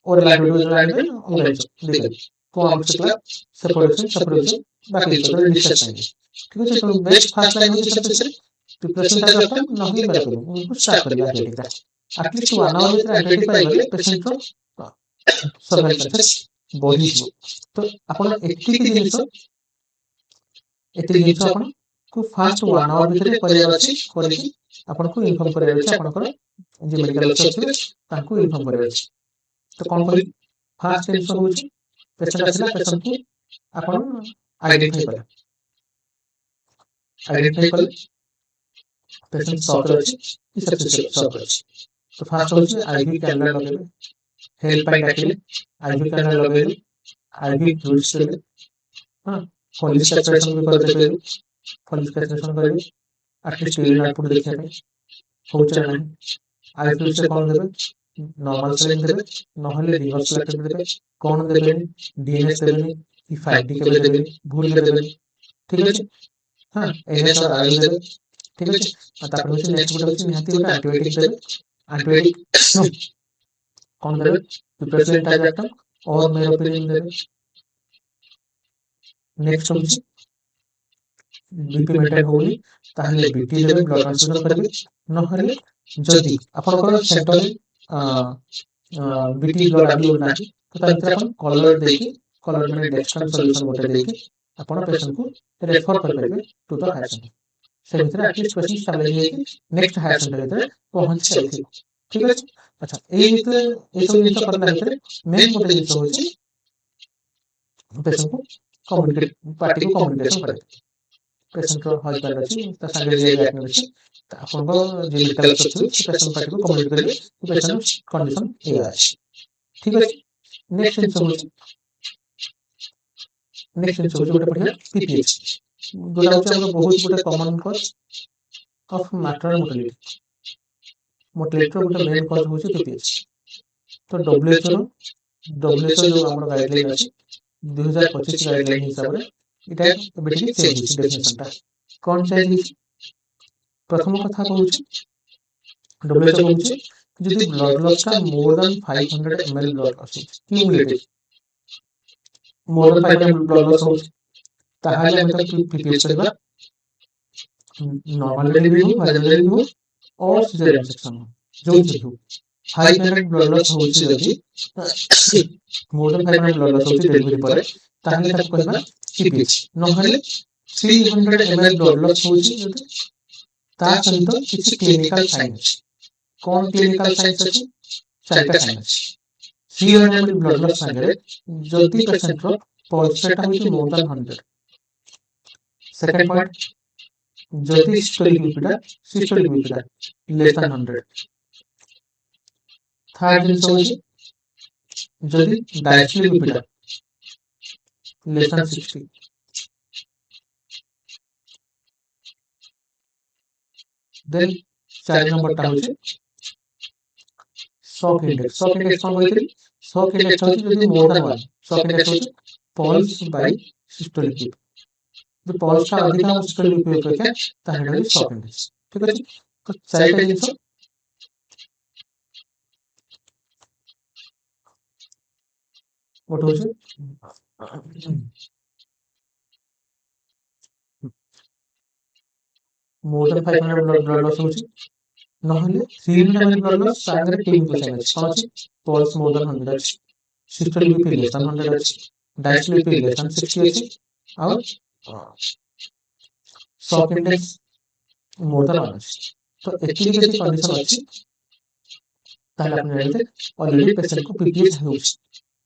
ओरल एंटीबायोटिक आनिबे ओरेंज देबे को आमसक्ला सपोर्टेशन बाकी तो डिस्कस करेंगे ठीक अछि तो बेस्ट फर्स्ट लाइन होछि सबसे प्रिपरेशन टाइप ऑफ नहले मेरोपिन उनको स्टार्ट करिया एंटीबायोटिक एटलीस्ट 1 आवर भीतर एंटीबायोटिक पाइ गले पेशेंट रो सर्वाइवल चांसेस बढ़ी जिवो तो आपण एति जिंस आपण को फास्ट 1 आवर भीतर करियर अछि करके आपण को इन्फॉर्म करियर अछि आपनकर जे मेडिकल अफसर छिवे तांको इन्फॉर्म करियर अछि तो कोन करी फास्ट जिंस होछि पेशेंट आसिला पेशेंट को आपण आइडेंटिफाई कले पेशेंट शॉक रे अछि कि सेप्सिस शॉक रे अछि तो फास्ट होछि आईवी कैनुला लगेबे हेल्पलाइन डाकिले आईवी कैनुला लगेबे आईवी फ्लूइड्स देबे हां फॉलिक सेपरेशन भी कर देबे फॉलिक सेपरेशन करबे एटलीस्ट यूरिन आउटपुट देखिया पे होछ ना नहीं आई फ्लूइड से कोन देबे नॉर्मल सेलिन देबे नहले रिवर्स प्लेटलेट देबे कोन देबेनी डीएनएस देबेनी कि 5D केबे देबेनी भूल के देबेनी ठीक अछि हां एनएस और आरएल देबे ठीक अछि आ तापर होछि नेक्स्ट गोटे होछि निहाती गोटे एंटीबायोटिक देबे एंटीबायोटिक कोन देबे पिपरसिन टाइजैक्टम और मेरोपिनिन देबे नेक्स्ट होछि बीपी मेंटेन होउनी ताहले बीटी देबे ब्लड ट्रांसफ्यूजन करबे नहले जदी आपनकर सेंटर बीटी ब्लड अवेलेबल नाही तो ता भितर अपन कलर देकी कलर माने डेक्स्ट्रान सॉल्यूशन गोटे देकी आपण पेशेंट को रेफर कर परबे टू द हायर सेंटर से भितर एटलीस्ट पेशेंट स्टेबलाइज हे कि नेक्स्ट हायर सेंटर भितर पहुंच जाइथि ठीक अछि अच्छा ए भितर ए सब जिंस करला भितर मेन गोटे जिंस होछि पेशेंट को कम्युनिकेट पार्टी को कम्युनिकेशन करे पेशेंट रो हस्बैंड अछि ता संगे जे पार्टनर अछि ता आपनको जे मेडिकल अफसर छु पेशेंट पार्टी को कम्युनिकेट करबे कि पेशेंट कंडीशन ए अछि ठीक अछि नेक्स्ट जिंस होछि गोटे पढ़िया पीपीएच जोटा होछि हमर बहुत गोटे common cause of maternal mortality रो गोटे मेन कॉज होछि पीपीएच तो डब्ल्यूएचओ जो हमर गाइडलाइन अछि 2025 गाइडलाइन हिसाब रे इटा बेटिकी चेंज होछि डेफिनेशन ता कोन चेंज होछि प्रथम कथा कहूछि डब्ल्यूएचओ कहूछि यदि ब्लड लॉस का more than 500 ml blood loss cumulative more than 500 ml blood loss होछि ताहाले हम तक पीपीएच करबा नॉर्मल डिलीवरी हो वेरिएबल डिलीवरी हो और सिजेरियन सेक्शन हो जो हो 500 ब्लड लॉस होछि जदी मोर देन 500 ब्लड लॉस होछि डिलीवरी पर ताहाले ताको कहबा पीपीएच नहले 300 ml ब्लड लॉस होछि जदी ता सहित किछि क्लिनिकल साइन अछि कोन क्लिनिकल साइंस अछि चारटा साइन अछि 300 ml ब्लड लॉस संगे जदी पेशेंट रो पल्स रेट होछि मोर देन 100 सेकंड पॉइंट जदी systolic BP less than 100 third जिंस होछि जदि डायस्टोलिक बीपीटा लेस देन 60 देन 4 नंबर टा होचे शॉक इंडेक्स कौन होइतरी शॉक इंडेक्स होची जदि मोर देन 1 शॉक इंडेक्स होची पल्स बाय सिस्टोलिक बीपी जो पल्स टा अधिक हम सिस्टोलिक बीपी अपेक्षा ताहेडा होची शॉक इंडेक्स ठीक अछि तो चारिटा जिंस गोटे होची मोर देन 500 ब्लड लॉस होची নহলে 300 ml ब्लड लॉस सांगरे टेक्निकल साइन अछि कोन अछि पल्स मोर देन 100 अछि सिस्टोलिक बीपी लेस देन 100 अछि डायस्टोलिक बीपी लेस देन 60 अछि और शॉक इंडेक्स मोर देन 1 अछि तो एतिकी जति कंडीशन अछि ताले आपण जानते ऑलरेडी पेशेंट को पीपीएच होउछ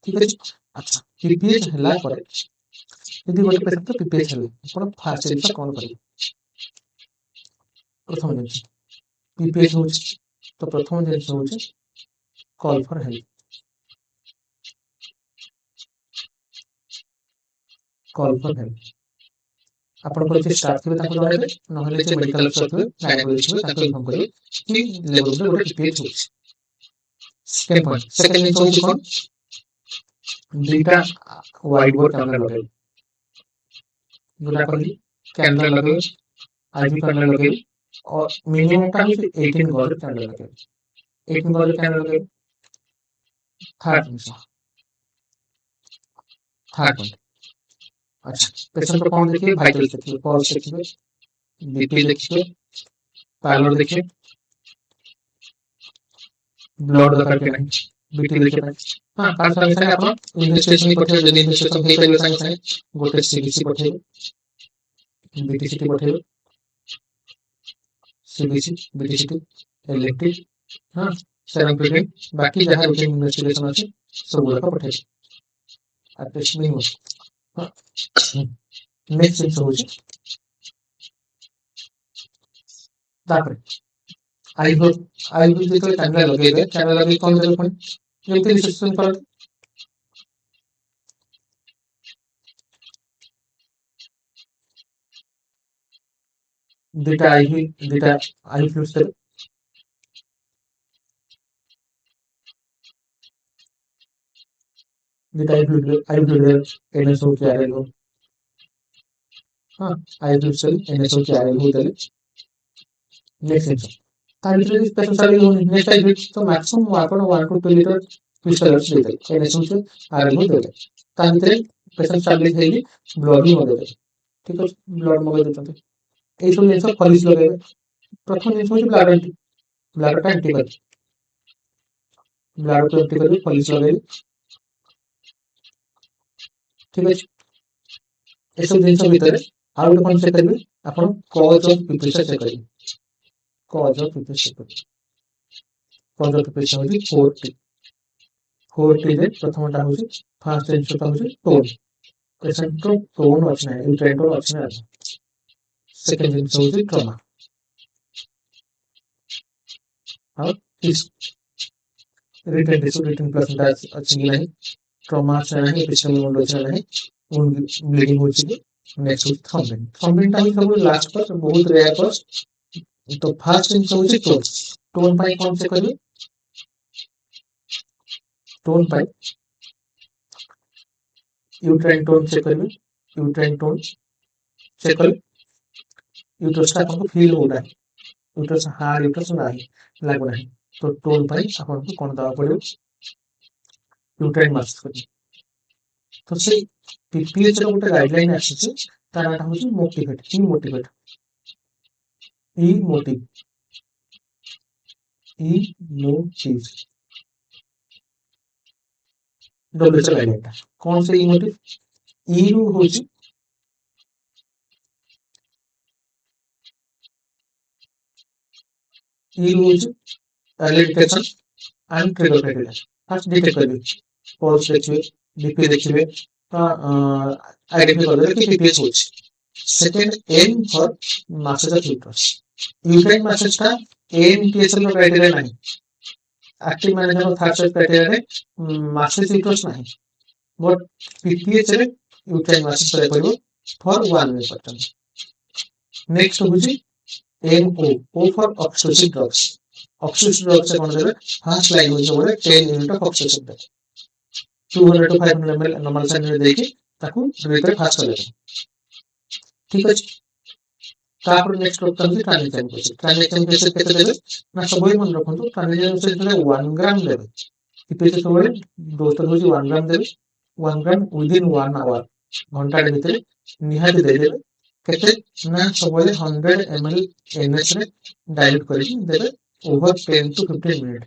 ठीक अछि अच्छा पीपीएच हला पर यदि गोटे पेशेंट को पीपीएच हले आपण फास्ट जिंस कोन करी प्रथम जिंस पीपीएच होउछ तो प्रथम जिंस होउछ कॉल फॉर हेल्प आपण को जे स्टाफ थिबे ताको जणाइबे नहले जे मेडिकल अफसर थिबे गायनेकोलॉजिस्ट थिबे ताको इन्फॉर्म करिवे कि लेबर रे गोटे पीपीएच होउछ सेकंड पॉइंट सेकंड जिंस होउछ कोन दुईटा व्हाइट बोर्ड कैमरा लगाइबे जोटा कहली कैमरा लगाइबे आईवी कैमरा लगाइबे और मिनिमम टा होउछ 18 गज कैमरा लगाइबे 18 गज कैमरा लगाइबे थर्ड पॉइंट अच्छा पेशेंट को कौन देखिए वाइटल्स देखिए पल्स देखिए बीपी देखिए पायलर देखिए ब्लड दरकार के नहीं बीटी देखिए हां तार संगे संगे आपण इन्वेस्टिगेशन पठे जदि इन्वेस्टिगेशन हे परिबे संगे संगे गोटे सीबीसी पठेबे बीटीसीटी पठेबे सीबीसी बीटीसीटी इलेक्ट्रिक हां सेरम क्रिएटिन बाकी जहां रूटीन इन्वेस्टिगेशन अछि सब गुडा पठेबे एटलीस्ट मिनिमम नेक्स्ट जिंस होची तापर आईब्रो जेतले कैमरा लगे कोन देबे कोन जेमते रिसेप्शन पर दुटा आई फ्लूइड्स देबे दुटा आई फ्लूइड एनएसओ के आरएल हो हां आई फ्लूइड एनएसओ के आरएल हो देले नेक्स्ट जिंस तार भितर भी स्पेशल स्टडी होनी नेक्स्ट आई फ्लूइड तो मैक्सिमम आपण 1 to 2 लीटर क्रिस्टल्स देते एनएसओ से आरएल हो देते ता भितर पेशेंट स्टडी हेली ब्लड भी मगे देते ठीक है ब्लड मगे देते এই সব জিনিস ফলিস লগাইবে প্রথম জিনিস হচ্ছে ব্লাডারটা এমটি করবে ব্লাডারটা এমটি করবে ফলিস লগাইবে ঠিক আছে এসব জিনিস ভিতরে আর একটা কোন চেক করবে আপন কজ অফ পিপিএস চেক করবে কজ অফ পিপিএস চেক করবে কজ অফ পিপিএস হচ্ছে 4T রে প্রথমটা হচ্ছে ফার্স্ট জিনিসটা হচ্ছে টোন পেশেন্ট টোন আছে না ইউট্রাইন টোন আছে না सेकंड जिंस होची ट्रॉमा और इस रिटर्न प्लेसेंटा अछि कि नहीं ट्रॉमा छै नहीं एपिस्टमल वुंड छै नहीं वुंड ब्लीडिंग होची नेक्स्ट थ्रोम्बिन टा सब लास्ट पर बहुत रेयर पर तो फर्स्ट जिंस होची टोन पाई कौन से करिवे टोन पाई यूट्राइन टोन चेक करिवे यूट्राइन टोन चेक करिवे यूट्रस टा आपको फील हो रहा है यूट्रस हार्ड यूट्रस नहीं लागो नहीं तो टोन पाई आपको कोन दवा पड़ो यूट्राइन मास्क करी तो से पीपीएच रो गोटे गाइडलाइन आछि तार नाम होछि मोटिवेट ई मोटिव डब्ल्यूएच गाइडलाइन कौन से ई मोटिव ई रू होछि early detection and trigger criteria first detect करिवे pulse देखिवे बीपी देखिवे आइडेंटिफाई करबे कि पीपीएच होछि second M for message of uterus uterine message का एनटीएसएल रो क्राइटेरिया नहीं active management third choice criteria रे masses uterus नहीं but PTH रे uterine masses करे पड़िबो for 1 minute पर्यंत. Next होउची MO, O for oxytocin drugs. Oxytocin drugs से कौन देबे first line होउची बोले 10 unit of oxytocin they 200 to 500 ml normal saline देकी ताकू ड्रिप रे फास्ट करे. ठीक अछि. तापर नेक्स्ट ऑप्शन होउची ट्रांजिशन केस. ट्रांजिशन केस केते देबे ना सबई मन रखंतु ट्रांजिशन केस रे 1 ग्राम देबे. किते सबई डोज तो होउची 1 ग्राम देबे 1 ग्राम within 1 hour घंटा भितर निहाती दे देबे. केते ना सबई 100 ml NH रे डाइल्यूट करिक देबे ओवर 10 to 15 मिनट.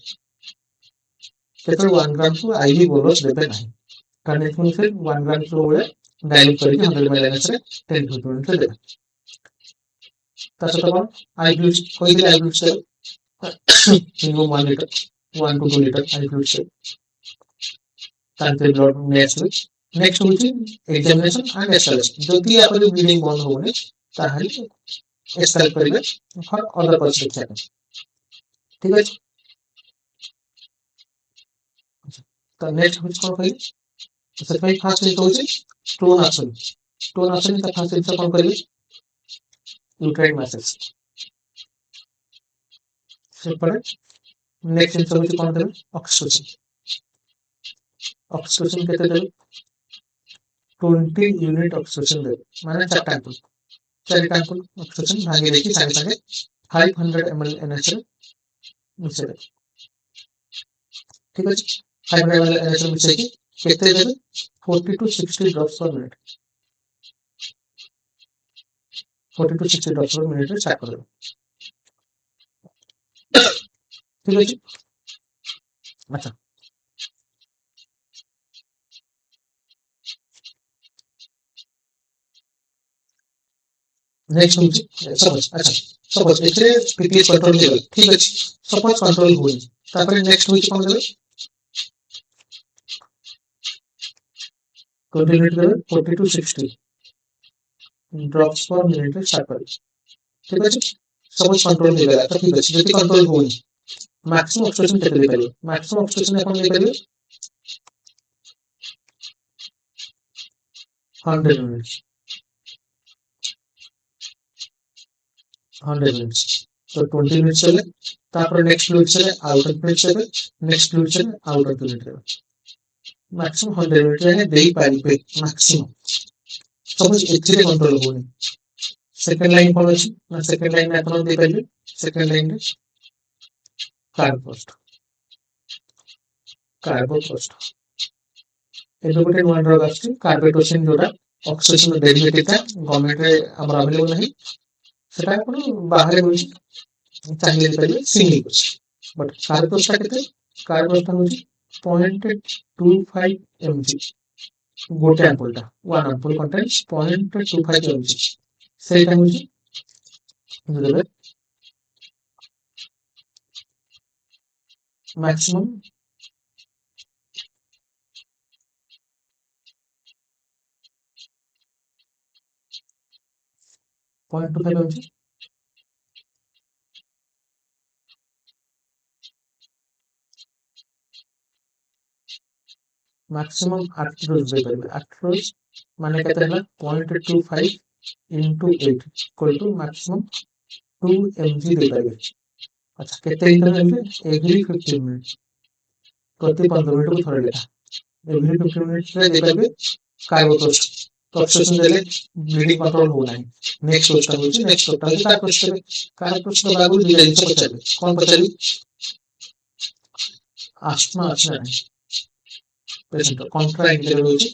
केते 1 ग्राम को आईवी बोलस देबे नाही. ट्रांजिशन से 1 ग्राम सबई डाइल्यूट करिक 100 ml NH रे 10 to 15 मिनट देबे. तासत कोन आई फ्लूइड कोई दिले आई फ्लूइड से minimum 1 litre 1 to 2 litre I fluid से तांते ब्लड नेक्स्ट नेक्स्ट होची एग्जामिनेशन एंड एस्केलेशन. जदि आपन ब्लीडिंग बंद होने ताहले एस्केलेट करिवे फॉर अदर पर्सपेक्टिव. ठीक है. तो नेक्स्ट होची कोन कहि सबसे फास्ट होची स्टोन एक्शन. स्टोन एक्शन का फास्ट से कोन करिवे uterine masses से पड़े. नेक्स्ट आंसर होची कोन देबे ऑक्सीटोसिन. ऑक्सीटोसिन केते देबे 20 यूनिट ऑक्सीटोसिन देबे माने 4 टैंपल ऑक्सीटोसिन भागे देखि संगे संगे 500 ml NH रे मिसे देबे. ठीक अछि. 500 ml NH रे मिसे कि केते देबे 40 to 60 drops per minute 40 to 60 drops per minute रे चेक कर देबे. ठीक अछि. अच्छा नेक्स्ट होची सपोज. अच्छा सपोज एथरे पीपीएच कंट्रोल हो. ठीक अछि. सपोज कंट्रोल होई तापर नेक्स्ट होची कोन देबे 20 मिनट देबे 40 to 60 ड्रॉप्स पर मिनट रे चेक कर. ठीक अछि. सपोज कंट्रोल हो गला तो ठीक अछि. जति कंट्रोल होई मैक्सिमम ऑक्सीटोसिन केते दे परियो मैक्सिमम ऑक्सीटोसिन अपन दे परियो 100 मिनट्स 100 मिनट्स. तो 20 मिनट्स चले तापर नेक्स्ट फ्लूइड चले आउटर फ्लूइड चले नेक्स्ट फ्लूइड चले आउटर फ्लूइड चले मैक्सिमम 100 मिनट रे देई पारिबे मैक्सिमम. सपोज एथरे कंट्रोल होई सेकंड लाइन कोन अछि ना सेकंड लाइन में अपन दे परिबे सेकंड लाइन रे कार्बोस्ट एबे गोटे वन ड्रग अछि कार्बेटोसिन जोटा ऑक्सीटोसिन डेरिवेटिव था गवर्नमेंट रे हमर अवेलेबल नहीं सेटा कोन बाहर होई चाहिए दे परिबे सिंगल कुछ बट कार्बोस्ट केते कार्बोस्ट होची 0.25 mg गोटे एम्पुलटा वन एम्पुल कंटेन्स 0.25 mg सेटा होची देबे मैक्सिमम 0.25 mg मैक्सिमम 8 डोज दे परिबे 8 डोज माने केते हला 0.25 into 8 equal to maximum 2 mg दे परिबे. अच्छा केते इंटरवल में एवरी 15 मिनट प्रति 15 मिनट को थोड़े लेखा एवरी 15 मिनट रे दे परिबे कार्बोटोस्ट. तो ऑक्सीटोसिन देले ब्लीडिंग कंट्रोल हो नाही. नेक्स्ट स्टेप होची नेक्स्ट स्टेप होची कार्बोटोस्ट बाबू दिले जिंस पचाबे कोन पचाबी आस्थमा अछि नाही पेशेंट कंट्रा इंडिकेटर होची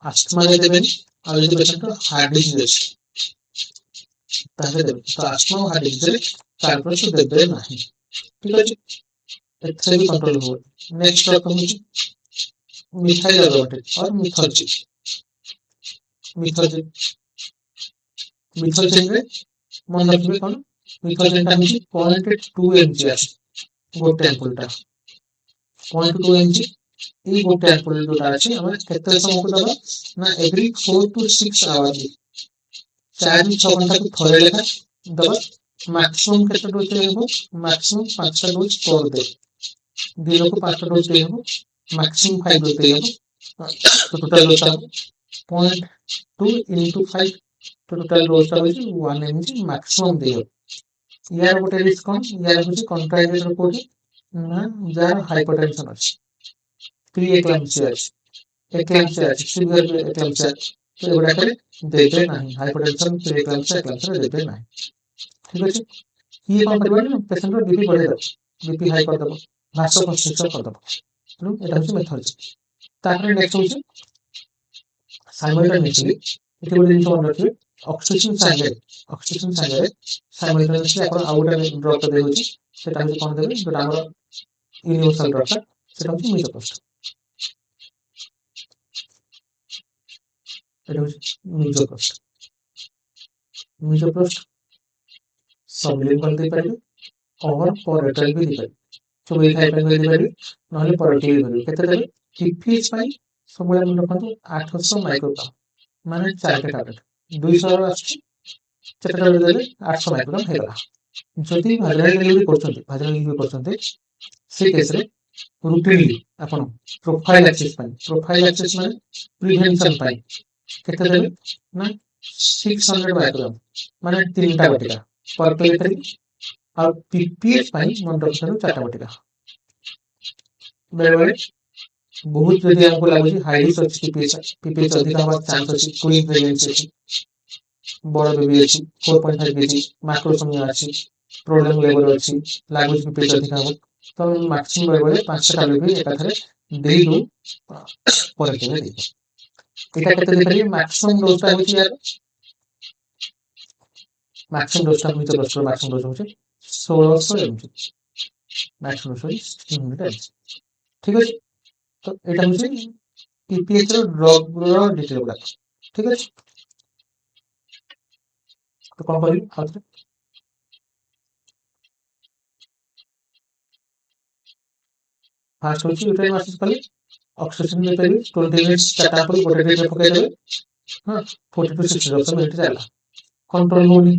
आस्थमा दे देबे आ यदि पेशेंट हार्ट डिजीज ताहे देबे. तो आस्थमा हार्ट डिजीज कार्बोटोस्ट देबे नाही. ठीक अछि. एथरे भी कंट्रोल हो. नेक्स्ट स्टेप होची मिथाइल एरोमेटिक और मिथोजिन मिथोजिन रे मन रखिबे कोन मिथोजिन ता होची 0.2 mg अछि गोटे एम्पुलटा 0.2 mg ई गोटे एम्पुल जोटा अछि हम केते समय को दबा ना एवरी 4 to 6 आवर 4 से 6 घंटा को थोड़े लेखा दबा. मैक्सिमम केते डोज लेबो मैक्सिमम 5 डोज पर डे ଦିନକୁ 5ଟା ଡୋଜ୍ ଦେଇହେବ, ମ୍ୟାକ୍ସିମମ୍ 5 ଡୋଜ୍ ଦେଇହେବ। ତ ଟୋଟାଲ ଡୋଜ୍ ହବ 0.2 into 5, ତ ଟୋଟାଲ ଡୋଜ୍ ହଉଛି 1 mg ମ୍ୟାକ୍ସିମମ୍ ଦେଇହେବ। यार गोटे रिस्क कौन यार हूँ कंट्राइंडेड कोडी ना जार हाइपरटेंशन अछि, प्री एक्लाम्सिया अछि, एक्लाम्सिया अछि, सिवियर एक्लाम्सिया, तो एगुडा करे देबे नाही, हाइपरटेंशन प्री एक्लाम्सिया देबे नाही। ठीक अछि, ये कोन करबा ना पेशेंट रो बीपी बढ़े दब, बीपी हाई कर दब, भासोकंस्ट्रिक्शन कर दब। नु एटा होछि मेथड। तापर नेक्स्ट होछि साइमल्टेनियसली एठी गोटे जिंस मन रखिबे, ऑक्सीजन सांगे साइमल्टेनियसली आपण आउ गोटे ड्रग टा देहोछि, सेटा होछि कोन देबे जोटा हमर यूनिवर्सल ड्रग टा, सेटा होछि मिजोप्रोस्ट। एटा होछि मिजोप्रोस्ट सबलिंगुअल दे परिबे और परेटल भी दे परिबे, चोबई खाइ पे दे परिबे, नहले परेटल दे परिबे। केते देबे टीपीएस पाई सबले मन रखंतु 800 माइक्रोग्राम, माने 4 टैबलेट 200 आछि, 4 टैबलेट देले 800 माइक्रोग्राम हेगला। जदि भाजनाल डिलीवरी करछन्ते से केस रे रूटीनली आपण प्रोफाइलैक्सिस माने प्रिवेंशन पाई केते देबे ना 600 माइक्रोग्राम, माने 3 टा बटिका पर प्लेट रे, और पीपीएच पाई मन रखथनु 4 टा बटिका। बेले बेले बहुत जदि हमको लागुची हाई रिस्क अछि, पीपीएच अधिक हवा चांस अछि, क्वीन प्रेगनेंसी अछि, बड़ बेबी अछि, 4.5 केजी माइक्रोसोमिया अछि, प्रोब्लेम लेबर अछि, लागुची पीपीएच अधिक हवा, तो मैक्सिमम बेले बेले 5 टैबलेट भी एकाथरे देई दो पर केले दे। एटा केते दे परिबे मैक्सिमम डोज टा होची यार, मैक्सिमम डोज टा मिजो प्रोस्टर मैक्सिमम डोज होची 1600 mg, मैक्सिमम सॉरी 1600 mg। ठीक अछि, तो एटा होची पीपीएच रो ड्रग रो डिटेल गुडा। ठीक अछि, तो कोन करी आउथरे फास्ट होची यूट्राइन मास्टर्स कली ऑक्सीजन दे परिबे 20 मिनिट्स चाटा पर गोटे ड्रिप रे पकै देबे। हां 40 to 60 ड्रॉप्स मिनिट जाला, कंट्रोल होनी।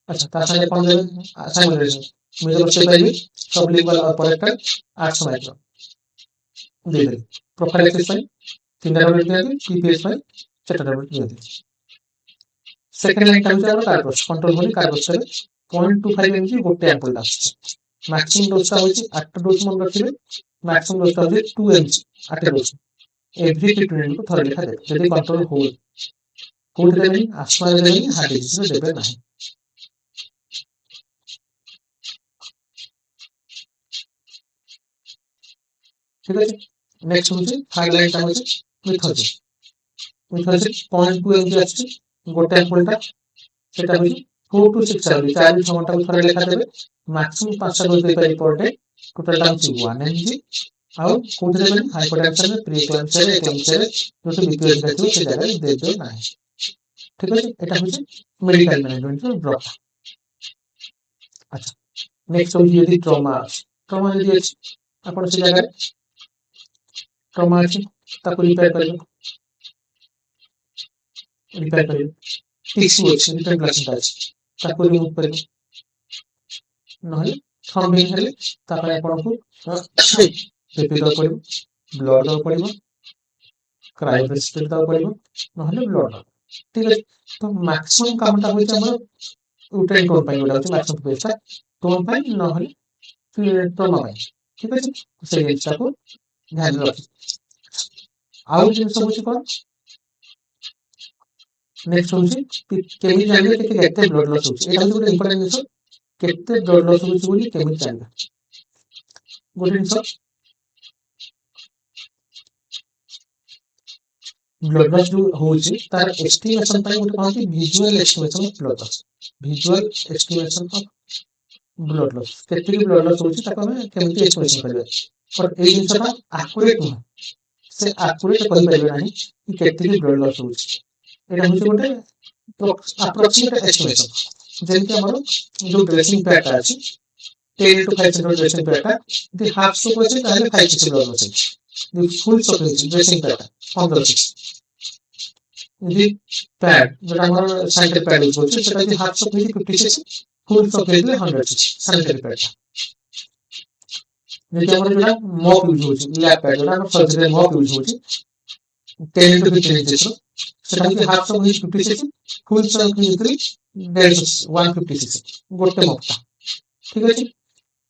अच्छा ता संगे कोन देबे साइमल्टेनियस मिजोप्रोस्ट दे परिबे, सबलिंगुअल और परेक्टल 800 माइक्रोन दे देबे। प्रोफाइलैक्सिस पाई 3 टैबलेट दियंती, पीपीएस पाई 4 टैबलेट दियंती। सेकंड लाइन टा होची हमर कार्बोस्ट, कंट्रोल होनी कार्बोस्ट देबे 0.25 mg गोटे एम्पुल टा। मैक्सिमम डोज टा होची 8 डोज मन रखिबे, मैक्सिमम डोज टा होची 2 mg 8 डोज एवरी 15 मिनट को थोर लेखा देबे। जदि कंट्रोल हो कोड देबे, आस्मा रे देबे, हार्ट डिजीज रे देबे नाही। ठीक अछि, नेक्स्ट होची थर्ड लाइन टा होची मिथोजिन 0.2 mg अछि गोटे एम्पुल टा, सेटा होची 4 to 6 आवर 4 ରୁ 6 घंटा को थोर लेखा देबे, मैक्सिमम 5टा डोज दे पारि पर डे, टोटल टा होची 1 mg। आउ कोठे देबे हाइपोटेंशन रे, प्री एक्लाम्सिया रे, एक्लाम्सिया रे जोटी बीपी अधिक थिबो से जगह रे देबे नाही। ठीक अछि, एटा होची मेडिकल मैनेजमेंट रो ड्रग। अच्छा नेक्स्ट होची यदि ट्रॉमा यदि अछि आपण से जगह रे ट्रॉमा अछि ताको रिपेयर करियो, टिश्यू अछि रिटर्न प्लेसेंटा अछि ताको रिमूव करियो, नहले थ्रोम्बिन हेले ता पय आपण को पेपी दो पड़िबो, ब्लड दो पड़िबो, क्रायोप्रेसिपिट दो पड़िबो, नहले ब्लड दो। ठीक अछि, तो मैक्सिमम कामटा होची हमर यूट्राइन टोन पय गोडा होची मैक्सिमम पेस्टा टोन पय नहले ट्रॉमा पय। ठीक अछि, से जिंसटा को ध्यान रखि। आउ जिंस होची कोन नेक्स्ट होची केमिति जानबे कि केते ब्लड लॉस होची, एटा होची गोटे इंपोर्टेंट जिंस, केते ब्लड लॉस होची बोली केमिति जानबे। गोटे जिंस ब्लड लॉस जो होची तार एस्टिमेशन पय गोटे कहंती visual estimation of blood loss, visual estimation of blood loss केते कि ब्लड लॉस होची ताको हम केमिति एस्टिमेशन करबे। पर ए जिंसटा एक्यूरेट न से एक्यूरेट कहि परिबे नाही कि केते कि ब्लड लॉस होची। एटा होची गोटे अप्रोक्सीमेट एस्टिमेशन। जेमति हमर जो ड्रेसिंग पैड टा अछि 10 into 5 cm ड्रेसिंग पैड टा दि हाफ स्टॉक अछि ताले 5 cm ब्लड लॉस अछि, दि फुल स्टॉक अछि ड्रेसिंग पैड 15 cm, दि पैड जोटा हमर सैनिटरी पैड यूज होची सेटा दि हाफ स्टॉक अछि 50 cm, फुल स्टॉक हेले 100 cm सैनिटरी पैड टा। ଯେହେତୁ ଆମର ଯୋଉଟା ମପ୍ ୟୁଜ୍ ହଉଛି ଲ୍ୟାବ୍ ପ୍ୟାଡ୍ ଯୋଉଟା ଆମର ସର୍ଜରୀରେ ମପ୍ ୟୁଜ୍ ହଉଛି 10 into 15 inches ର ସେଟା ହଉଛି ହାଫ୍ ସକ୍ ହଉଛି 50 cc ଫୁଲ୍ ସକ୍ ହଉଛି 150 cc ଗୋଟେ ମପ୍ଟା ଠିକ ଅଛି।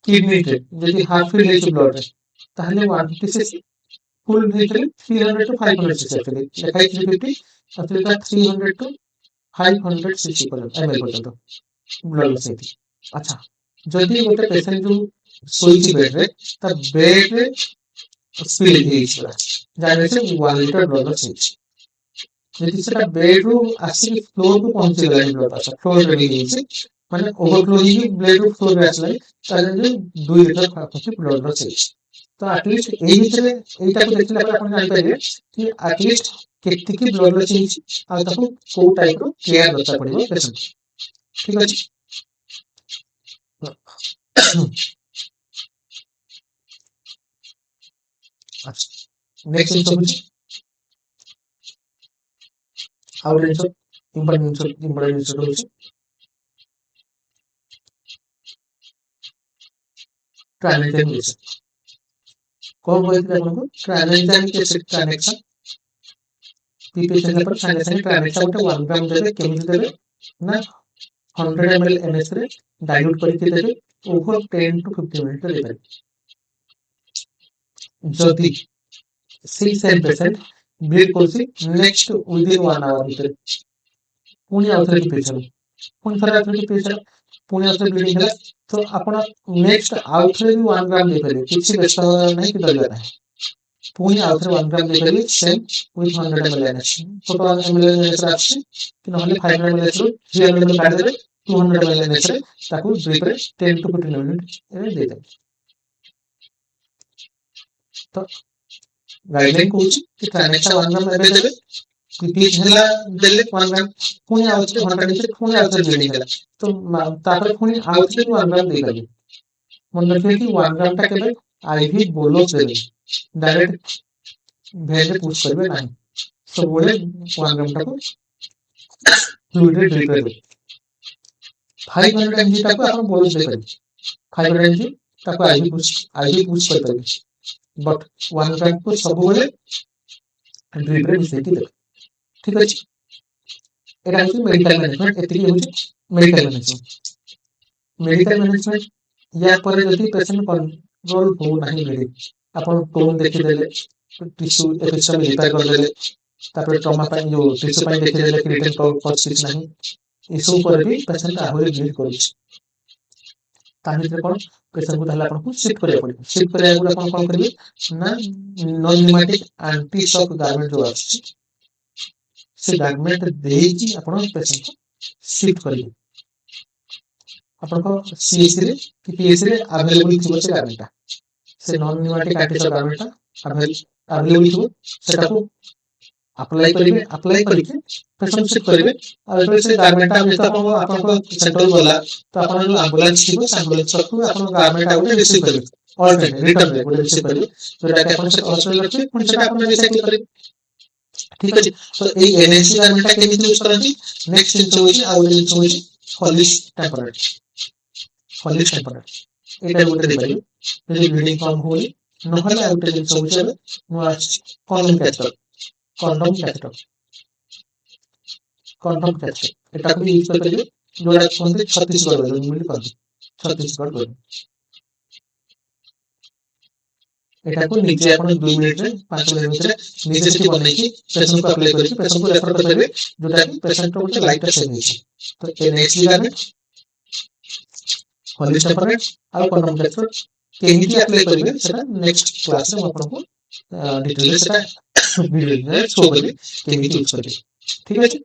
କିଡନୀରେ ଯଦି ହାଫ୍ ଫିଲ୍ ହେଇଛି ବ୍ଲଡରେ ତାହେଲେ 150 cc ଫୁଲ୍ ହେଇଥିଲେ 300 to 500 cc actually ଲେଖା ହେଇଛି 350 actually ତା 300 to 500 cc ପର୍ଯ୍ୟନ୍ତ ml ପର୍ଯ୍ୟନ୍ତ ବ୍ଲଡ ଲସ୍ ହେଇଛି। ଆଚ୍ଛା ଯଦି ଗୋଟେ ପେସେଣ୍ଟ ଯୋଉ ଶୋଇଛି ବେଡରେ ତା ବେଡରେ ସ୍ପିଲ୍ ହେଇଛି ପୁରା ଜାଣିବେ ସେ 1 ଲିଟର ବ୍ଲଡ ଲସ୍ ହେଇଛି। ଯଦି ସେଟା ବେଡରୁ ଆସିକି ଫ୍ଲୋରକୁ ପହଞ୍ଚିଗଲାଣି ବ୍ଲଡ ପ୍ରେସର ଫ୍ଲୋରରେ ବି ହେଇଛି ମାନେ ଓଭରଫ୍ଲୋ ହେଇକି ବ୍ଲଡରୁ ଫ୍ଲୋରରେ ଆସିଲାଣି ତାହେଲେ ଯେ 2 ଲିଟର ପାଖାପାଖି ବ୍ଲଡ ଲସ୍ ହେଇଛି। ତ ଆଟଲିଷ୍ଟ ଏଇ ଭିତରେ ଏଇଟାକୁ ଦେଖିଲା ପରେ ଆପଣ ଜାଣିପାରିବେ କି ଆଟଲିଷ୍ଟ କେତିକି ବ୍ଲଡ ଲସ୍ ହେଇଛି ଆଉ ତାକୁ କୋଉ ଟାଇପର କେୟାର ଦରକାର ପଡିବ ପେସେଣ୍ଟ। ଠିକ ଅଛି। ନେକ୍ସଟ ଜିନିଷ ହଉଛି ଆଉ ଗୋଟେ ଜିନିଷ ଇମ୍ପୋର୍ଟାଣ୍ଟ ଜିନିଷଟା ହଉଛି ଟ୍ରାନଏକ୍ସାମିନେସନ। କଣ କହିଥିଲି ଆପଣଙ୍କୁ ଟ୍ରାନଏକ୍ସାମିକ ଏସିଡ୍ ଟ୍ରାନଏକ୍ସା ପି ପେସେଣ୍ଟ ହେଲା ପରେ ସାଙ୍ଗେ ସାଙ୍ଗେ ଟ୍ରାନଏକ୍ସା ଗୋଟେ 1 ଗ୍ରାମ ଦେବେ। କେମିତି ଦେବେ ନା 100 ml NS ରେ ଡାଇଲ୍ୟୁଟ କରିକି ଦେବେ ଓଭର 10 to 15 ମିନିଟ୍ ଦେଇପାରିବେ। ଯଦି ସେଇ ସେମ୍ ପେସେଣ୍ଟ ବ୍ଲିଡ୍ କରୁଛି ନେକ୍ସଟ ୱିଦିନ୍ 1 hour ଭିତରେ ପୁଣି ଆଉଥରେ ବି ପେସେଣ୍ଟ ପୁଣି ଥରେ ଆଉଥରେ ବି ପେସେଣ୍ଟ ପୁଣି ଆଉଥରେ ବ୍ଲିଡିଂ ହେଲା ତ ଆପଣ ନେକ୍ସଟ ଆଉଥରେ ବି 1 ଗ୍ରାମ ଦେଇପାରିବେ। କିଛି ବ୍ୟସ୍ତ ହେବାର ନାହିଁ କି ଡରିବା ନାହିଁ। ପୁଣି ଆଉଥରେ 1 ଗ୍ରାମ ଦେଇପାରିବେ ସେମ୍ ୱିଥ୍ 100 ml NS। ଛୋଟ ml NS ରେ ଆସୁଛି କି ନହେଲେ 500 ml ରୁ 300 ml କାଢିଦେବେ 200 ml NS ରେ ତାକୁ ଡ୍ରିପରେ 10 to 15 ମିନିଟ୍ ରେ ଦେଇଦେବେ। ତ ଗାଇଡଲାଇନ କହୁଛି କି ଟ୍ରାନଏକ୍ସା 1 ଗ୍ରାମ ଏବେ ଦେବେ ପିକ୍ ହେଲା ଦେଲେ 1 ଗ୍ରାମ ପୁଣି ଆଉଥରେ ଘଣ୍ଟା ଭିତରେ ପୁଣି ଆଉଥରେ ବ୍ଲିଡିଂ ହେଲା ତ ତାପରେ ପୁଣି ଆଉଥରେ 1 ଗ୍ରାମ ଦେଇପାରିବେ। ମନେ ରଖିବେ କି 1 ଗ୍ରାମଟା କେବେ ଆଇଭି ବୋଲସ୍ ଦେବେନି, ଡାଇରେକ୍ଟ ଭେନରେ ପୁଶ କରିବେ ନାହିଁ। ସବୁବେଳେ 1 ଗ୍ରାମଟାକୁ ଫ୍ଲୁଇଡରେ ଡ୍ରିପରେ ଦେବେ। 500 mg ଟାକୁ ଆପଣ ବୋଲସ୍ ଦେଇପାରିବେ। 500 mg ତାକୁ ଆଇଭି ପୁଶ କରିପାରିବେ ବଟ୍ 1 ଗ୍ରାମକୁ ସବୁବେଳେ ଡ୍ରିପରେ ମିଶେଇକି ଦେବେ। ଠିକ ଅଛି। ଏଟା ହଉଛି ମେଡିକାଲ ମ୍ୟାନେଜମେଣ୍ଟ। ଏତିକି ହଉଛି ମେଡିକାଲ ମ୍ୟାନେଜମେଣ୍ଟ। ମେଡିକାଲ ମ୍ୟାନେଜମେଣ୍ଟ ୟା ପରେ ଯଦି ପେସେଣ୍ଟ କଣ୍ଟ୍ରୋଲ ହଉନାହିଁ ବ୍ଲିଡିଂ ଆପଣ ଟୋନ୍ ଦେଖିଦେଲେ ଟିସ୍ୟୁ ଏପିଷ୍ଟମି ରିପେୟାର କରିଦେଲେ ତାପରେ ଟ୍ରମା ପାଇଁ ଯୋଉ ଟିସ୍ୟୁ ପାଇଁ ଦେଖିଦେଲେ କ୍ରିଏଟିନ୍ କଚ୍ କିଛି ନାହିଁ ଏସବୁ ପରେ ବି ପେସେଣ୍ଟ ଆହୁରି ବ୍ଲିଡ୍ କରୁଛି ତା ଭିତରେ କଣ ପେସେଣ୍ଟକୁ ତାହେଲେ ଆପଣଙ୍କୁ ସିଫ୍ଟ କରିବାକୁ ପଡିବ। ସିଫ୍ଟ କରିବା ଆଗରୁ ଆପଣ କଣ କରିବେ ନା ନନ୍ ନ୍ୟୁମାଟିକ୍ ଆଣ୍ଟି ସକ୍ ଗାର୍ମେଣ୍ଟ ଯୋଉ ଆସୁଛି ସେ ଗାର୍ମେଣ୍ଟ ଦେଇକି ଆପଣ ପେସେଣ୍ଟକୁ ସିଫ୍ଟ କରିବେ। ଆପଣଙ୍କ ସିଏସି ରେ କି ପିଏସି ରେ ଆଭେଲେବୁଲ ଥିବ ସେ ଗାର୍ମେଣ୍ଟଟା। ସେ ନନ୍ ନ୍ୟୁମାଟିକ୍ ଆଣ୍ଟି ସକ୍ ଗାର୍ମେଣ୍ଟଟା ଆଭେଲେବୁଲ ଥିବ ସେଟାକୁ ଆପ୍ଲାଏ କରିବେ। ଆପ୍ଲାଏ କରିକି ପେସେଣ୍ଟ ସିଫ୍ଟ କରିବେ। ଆଉ ଯେତେବେଳେ ସେ ଗାର୍ମେଣ୍ଟଟା ଯେହେତୁ ଆପଣଙ୍କ ସେଣ୍ଟରକୁ ଗଲା ତ ଆପଣ ଯୋଉ ଆମ୍ବୁଲାନ୍ସ ଥିବ ସେ ଆମ୍ବୁଲାନ୍ସ ପାଖକୁ ଆପଣ ଗାର୍ମେଣ୍ଟ ଆଉ ଗୋଟେ ରିସିଭ୍ କରିବେ। ଅଲ୍ଟରନେଟ୍ ରିଟର୍ନରେ ଗୋଟେ ରିସିଭ୍ କରିବେ ଯୋଉଟାକି ଆପଣ ସେ ହସ୍ପିଟାଲ ରଖିବେ ପୁଣି ସେଟା ଆପଣ ରିସାଇକେଲ କରିବେ। ଠିକ ଅଛି। ତ ଏଇ ଏନଏସି ଗାର୍ମେଣ୍ଟଟା କେମିତି ୟୁଜ କରନ୍ତି? ନେକ୍ସଟ ଜିନିଷ ହଉଛି ଆଉ ଗୋଟେ ଜିନିଷ ହଉଛି ଫଲିସ୍ ଟେମ୍ପରେଟ୍। ଫଲିସ୍ ଟେମ୍ପରେଟ୍ ଏଇଟା ବି ଗୋଟେ ଦେଇପାରିବେ ଯଦି ବ୍ଲିଡିଂ କମ୍ ହଉନି। ନହେଲେ ଆଉ ଗୋଟେ ଜିନିଷ ହଉଛି ଏବେ ନୂଆ ଆସିଛି କଣ୍ଡୋମ କ୍ୟାଥେଟର। କଣ୍ଡୋମ କ୍ୟାଥେଟର ଏଟାକୁ ବି ୟୁଜ କରିପାରିବେ ଯୋଉଟା କୁହନ୍ତି ଛତିଶଗଡ଼ ବେଲୁନ ବୋଲି କହନ୍ତି। ଛତିଶଗଡ଼ ବେଲୁନ ଏଟାକୁ ନିଜେ ଆପଣ 2 ମିନିଟରେ 5 ମିନିଟ ଭିତରେ ନିଜେ ସେଠି ବନେଇକି ପେସେଣ୍ଟକୁ ଆପ୍ଲାଏ କରିକି ପେସେଣ୍ଟକୁ ରେଫର କରିପାରିବେ ଯୋଉଟା କି ପେସେଣ୍ଟର ଗୋଟେ ଲାଇଫଟା ସେଭ୍ ହେଇଛି। ତ ଏନଏସି ଗାର୍ମେଣ୍ଟ ଫଲିସ୍ ଟେମ୍ପରେଟ୍ ଆଉ କଣ୍ଡୋମ କ୍ୟାଥେଟର କେମିତି ଆପ୍ଲାଏ କରିବେ ସେଟା ନେକ୍ସଟ କ୍ଲାସରେ ମୁଁ ଆପଣଙ୍କୁ ଡିଟେଲରେ ସେଟା ଭିଡିଓରେ ଶୋ କରିବି କେମିତି ୟୁଜ କରିବେ। ଠିକ ଅଛି।